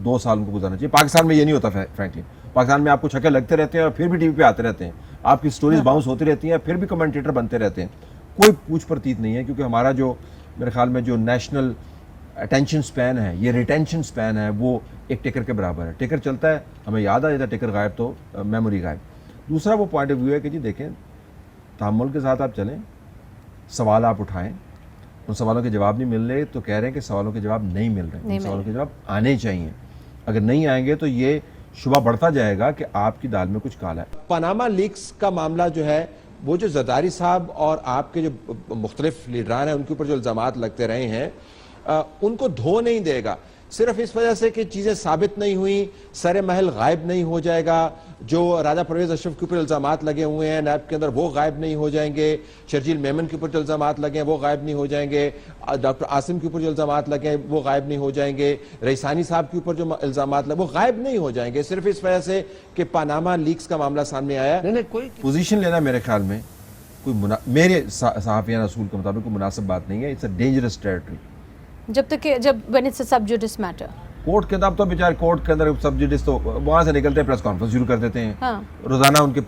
2 سال کو گزارنا چاہیے. پاکستان میں یہ نہیں ہوتا فرینکلی. پاکستان میں آپ کو چھکے لگتے رہتے ہیں اور پھر بھی ٹی وی پہ آتے رہتے ہیں, آپ کی سٹوریز باؤنس ہوتی رہتی ہیں, پھر بھی کمنٹیٹر بنتے رہتے ہیں, کوئی پوچھ پرتیت نہیں ہے. کیونکہ ہمارا جو میرے خیال میں جو نیشنل اٹینشن سپین ہے, یہ ریٹینشن سپین ہے, وہ ایک ٹکر کے برابر ہے. ٹکر چلتا ہے ہمیں یاد آ جاتا ہے, ٹکر غائب تو میموری غائب. دوسرا وہ پوائنٹ آف ویو ہے کہ جی دیکھیں تحمل کے ساتھ آپ چلیں, سوال آپ اٹھائیں, ان سوالوں کے جواب نہیں مل رہے تو کہہ رہے ہیں کہ سوالوں کے جواب نہیں مل رہے, ان سوالوں کے جواب آنے چاہیے. اگر نہیں آئیں گے تو یہ شبہ بڑھتا جائے گا کہ آپ کی دال میں کچھ کالا ہے. پاناما لیکس کا معاملہ جو ہے وہ جو زرداری صاحب اور آپ کے جو مختلف لیڈران ہیں ان کے اوپر جو الزامات لگتے رہے ہیں ان کو دھو نہیں دے گا صرف اس وجہ سے کہ چیزیں ثابت نہیں ہوئیں, سر محل غائب نہیں ہو جائے گا. جو راجہ پرویز اشرف کے اوپر الزامات لگے ہوئے ہیں نیب کے اندر وہ غائب نہیں ہو جائیں گے. شرجیل میمن کے اوپر جو الزامات لگے ہیں وہ غائب نہیں ہو جائیں گے. ڈاکٹر عاصم کے اوپر جو الزامات لگے ہیں وہ غائب نہیں ہو جائیں گے. رئیسانی صاحب کے اوپر جو الزامات لگے وہ غائب نہیں ہو جائیں گے صرف اس وجہ سے کہ پاناما لیکس کا معاملہ سامنے آیا. کوئی پوزیشن لینا میرے خیال میں میرے صحافیان اصول کے مطابق کوئی مناسب بات نہیں ہے. It's a dangerous territory. جب تک کہ جب when it's a sub judice matter. Court کے اندر تو بیچارے کورٹ کے اندر سب جڈس تو وہاں سے نکلتے ہیں پریس کانفرنس شروع کر دیتے ہیں. روزانہ ان کے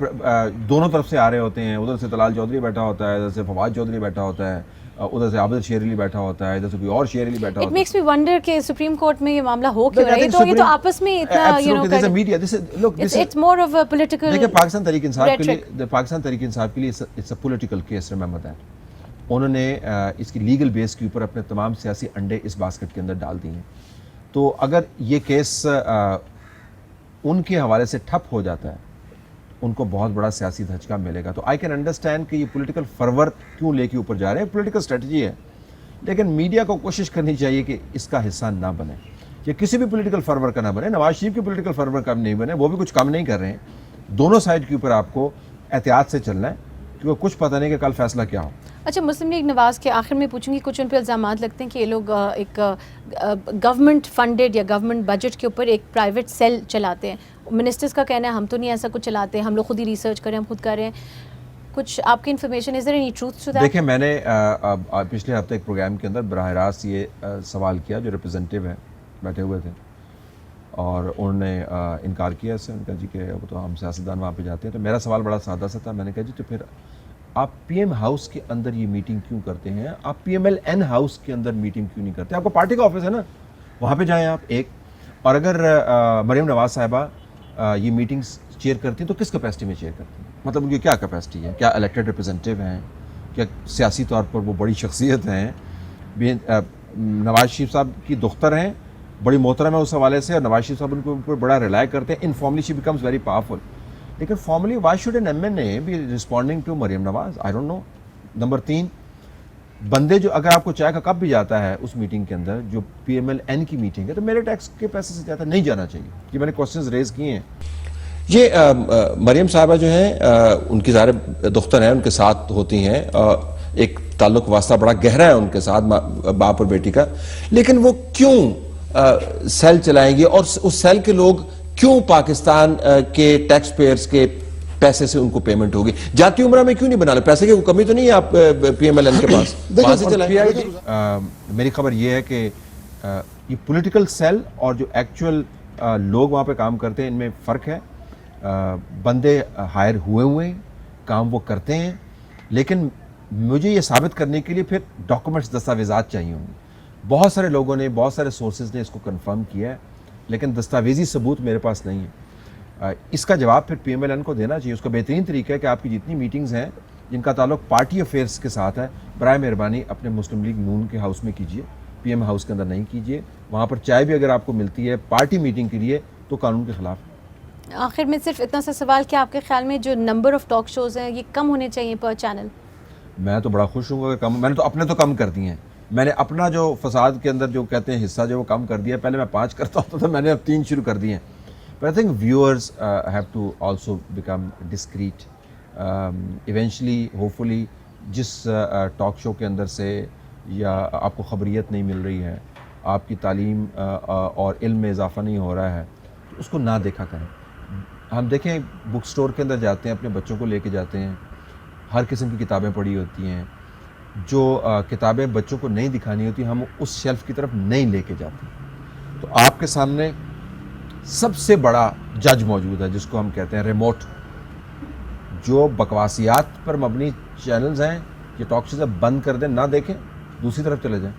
دونوں طرف سے آ رہے ہوتے ہیں. ادھر سے طلال چودھری بیٹھا ہوتا ہے, ادھر سے فواد چودھری بیٹھا ہوتا ہے, ادھر سے عابد شیر علی بیٹھا ہوتا ہے, ادھر سے کوئی اور شیر علی بیٹھا ہوتا ہے. It makes me wonder کہ سپریم کورٹ میں یہ معاملہ ہو کیوں رہا ہے. تو یہ تو آپس میں اتنا it's more of a political. دیکھیں پاکستان تحریک انصاف کے لیے it's a political case, remember that. انہوں نے اس کی لیگل بیس کے اوپر اپنے تمام سیاسی انڈے اس باسکٹ کے اندر ڈال دی ہیں. تو اگر یہ کیس ان کے حوالے سے ٹھپ ہو جاتا ہے ان کو بہت بڑا سیاسی دھچکا ملے گا. تو آئی کین انڈرسٹینڈ کہ یہ پولیٹیکل فرور کیوں لے کے اوپر جا رہے ہیں, پولیٹیکل اسٹریٹجی ہے. لیکن میڈیا کو کوشش کرنی چاہیے کہ اس کا حصہ نہ بنے, یا کسی بھی پولیٹیکل فرور کا نہ بنے. نواز شریف کی پولیٹیکل فرور کا نہیں بنے, وہ بھی کچھ کم نہیں کر رہے ہیں. دونوں سائڈ کے اوپر آپ کو احتیاط سے چلنا ہے. کیونکہ کچھ پتہ نہیں کہ کل فیصلہ کیا ہو. اچھا، مسلم لیگ نواز کے آخر میں پوچھوں گی، کچھ ان پہ الزامات لگتے ہیں کہ یہ لوگ ایک گورنمنٹ فنڈڈ یا گورنمنٹ بجٹ کے اوپر ایک پرائیویٹ سیل چلاتے ہیں. منسٹرز کا کہنا ہے ہم تو نہیں ایسا کچھ چلاتے، ہم لوگ خود ہی ریسرچ کریں، ہم خود کریں. کچھ آپ کی information is there any truth to that? دیکھیں، میں نے پچھلے ہفتے ایک پروگرام کے اندر براہ راست یہ سوال کیا، جو ریپرزینٹیو ہیں بیٹھے ہوئے تھے، اور انہوں نے انکار کیا اس سے. ان کا جی کہ وہ تو ہم سیاستدان وہاں پہ جاتے ہیں. تو میرا سوال بڑا سادہ سا تھا. میں نے کہا جی تو پھر آپ پی ایم ہاؤس کے اندر یہ میٹنگ کیوں کرتے ہیں؟ آپ P M L N house کے اندر میٹنگ کیوں نہیں کرتے؟ آپ کو پارٹی کا آفس ہے نا، وہاں پہ جائیں آپ. ایک اور اگر مریم نواز صاحبہ یہ میٹنگز چیئر کرتی ہیں تو کس کیپیسٹی میں چیئر کرتی ہیں؟ مطلب ان کی کیا کیپیسٹی ہے؟ کیا الیکٹڈ ریپرزینٹیو ہیں؟ کیا سیاسی طور پر وہ بڑی شخصیت ہیں؟ نواز شریف صاحب کی دختر ہیں، بڑی محترم ہے اس حوالے سے، اور نواز شریف صاحب ان کے اوپر بڑا ریلائی کرتے ہیں. Informally she becomes very powerful. لیکن formally why should an M N A be responding to Maryam Nawaz? I don't know. Number 3، بندے جو اگر آپ کو چائے کا کپ بھی جاتا ہے اس میٹنگ کے اندر جو پی ایم ایل این کی میٹنگ ہے، تو میرے ٹیکس کے پیسے سے جاتا نہیں جانا چاہیے. یہ میں نے کوشچنز ریز کیے ہیں. یہ مریم صاحبہ جو ہیں ان کی ظاہر دختر ہیں، ان کے ساتھ ہوتی ہیں، ایک تعلق واسطہ بڑا گہرا ہے ان کے ساتھ باپ اور بیٹی کا. لیکن وہ کیوں سیل چلائیں گی، اور اس سیل کے لوگ کیوں پاکستان کے ٹیکس پیئرز کے پیسے سے ان کو پیمنٹ ہوگی؟ جاتی عمرہ میں کیوں نہیں بنا لے؟ پیسے کی کوئی کمی تو نہیں ہے آپ پی ایم ایل این کے پاس؟ وہاں سے چلائیں. میری خبر یہ ہے کہ یہ پولیٹیکل سیل اور جو ایکچوئل لوگ وہاں پہ کام کرتے ہیں ان میں فرق ہے. بندے ہائر ہوئے ہیں، کام وہ کرتے ہیں، لیکن مجھے یہ ثابت کرنے کے لیے پھر ڈاکومنٹس، دستاویزات چاہیے ہوں گے. بہت سارے لوگوں نے، بہت سارے سورسز نے اس کو کنفرم کیا ہے، لیکن دستاویزی ثبوت میرے پاس نہیں ہے. اس کا جواب پھر پی ایم ایل این کو دینا چاہیے. اس کا بہترین طریقہ ہے کہ آپ کی جتنی میٹنگز ہیں جن کا تعلق پارٹی افیئرس کے ساتھ ہے، برائے مہربانی اپنے مسلم لیگ نون کے ہاؤس میں کیجیے، پی ایم ہاؤس کے اندر نہیں کیجیے. وہاں پر چائے بھی اگر آپ کو ملتی ہے پارٹی میٹنگ کے لیے تو قانون کے خلاف. آخر میں صرف اتنا سا سوال کہ آپ کے خیال میں جو نمبر آف ٹاک شوز ہیں یہ کم ہونے چاہیے پر چینل؟ میں تو بڑا خوش ہوں گا کہ کم. میں نے تو اپنے تو کم کر دی ہیں. میں نے اپنا جو فساد کے اندر جو کہتے ہیں حصہ جو وہ کم کر دیا. پہلے میں 5 کرتا ہوتا تھا، میں نے اب 3 شروع کر دیے ہیں. But I think viewers have to also become discreet. Eventually, hopefully, جس ٹاک شو کے اندر سے یا آپ کو خبریت نہیں مل رہی ہے، آپ کی تعلیم اور علم میں اضافہ نہیں ہو رہا ہے، تو اس کو نہ دیکھا کریں. ہم دیکھیں بک سٹور کے اندر جاتے ہیں، اپنے بچوں کو لے کے جاتے ہیں، ہر قسم کی کتابیں پڑھی ہوتی ہیں. جو کتابیں بچوں کو نہیں دکھانی ہوتی ہم اس شیلف کی طرف نہیں لے کے جاتے. تو آپ کے سامنے سب سے بڑا جج موجود ہے جس کو ہم کہتے ہیں ریموٹ. جو بکواسیات پر مبنی چینلز ہیں، یہ ٹاک شوز بند کر دیں، نہ دیکھیں، دوسری طرف چلے جائیں.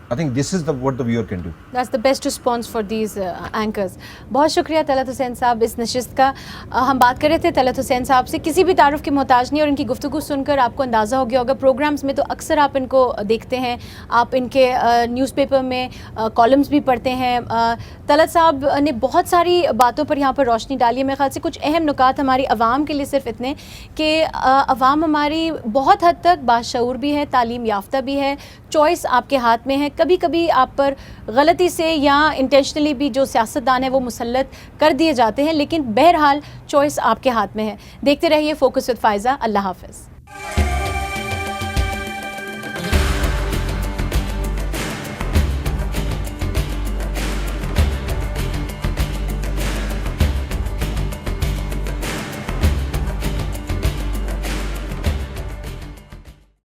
I think this is what the viewer can do. That's the best response for these anchors. بہت شکریہ طلعت حسین صاحب اس نشست کا. ہم بات کر رہے تھے طلعت حسین صاحب سے، کسی بھی تعارف کے محتاج نہیں، اور ان کی گفتگو سن کر آپ کو اندازہ ہو گیا ہوگا. پروگرامز میں تو اکثر آپ ان کو دیکھتے ہیں، آپ ان کے نیوز پیپر میں کالمز بھی پڑھتے ہیں. طلعت صاحب نے بہت ساری باتوں پر یہاں پر روشنی ڈالی ہے. میرے خیال سے کچھ اہم نکات ہماری عوام کے لیے صرف اتنے کہ عوام ہماری بہت حد تک باشعور بھی ہے، تعلیم یافتہ بھی ہے، چوائس آپ کے ہاتھ میں ہے. کبھی کبھی آپ پر غلطی سے یا انٹینشنلی بھی جو سیاستدان ہیں وہ مسلط کر دیے جاتے ہیں، لیکن بہرحال چوائس آپ کے ہاتھ میں ہے. دیکھتے رہیے فوکس وتھ فائزہ. اللہ حافظ.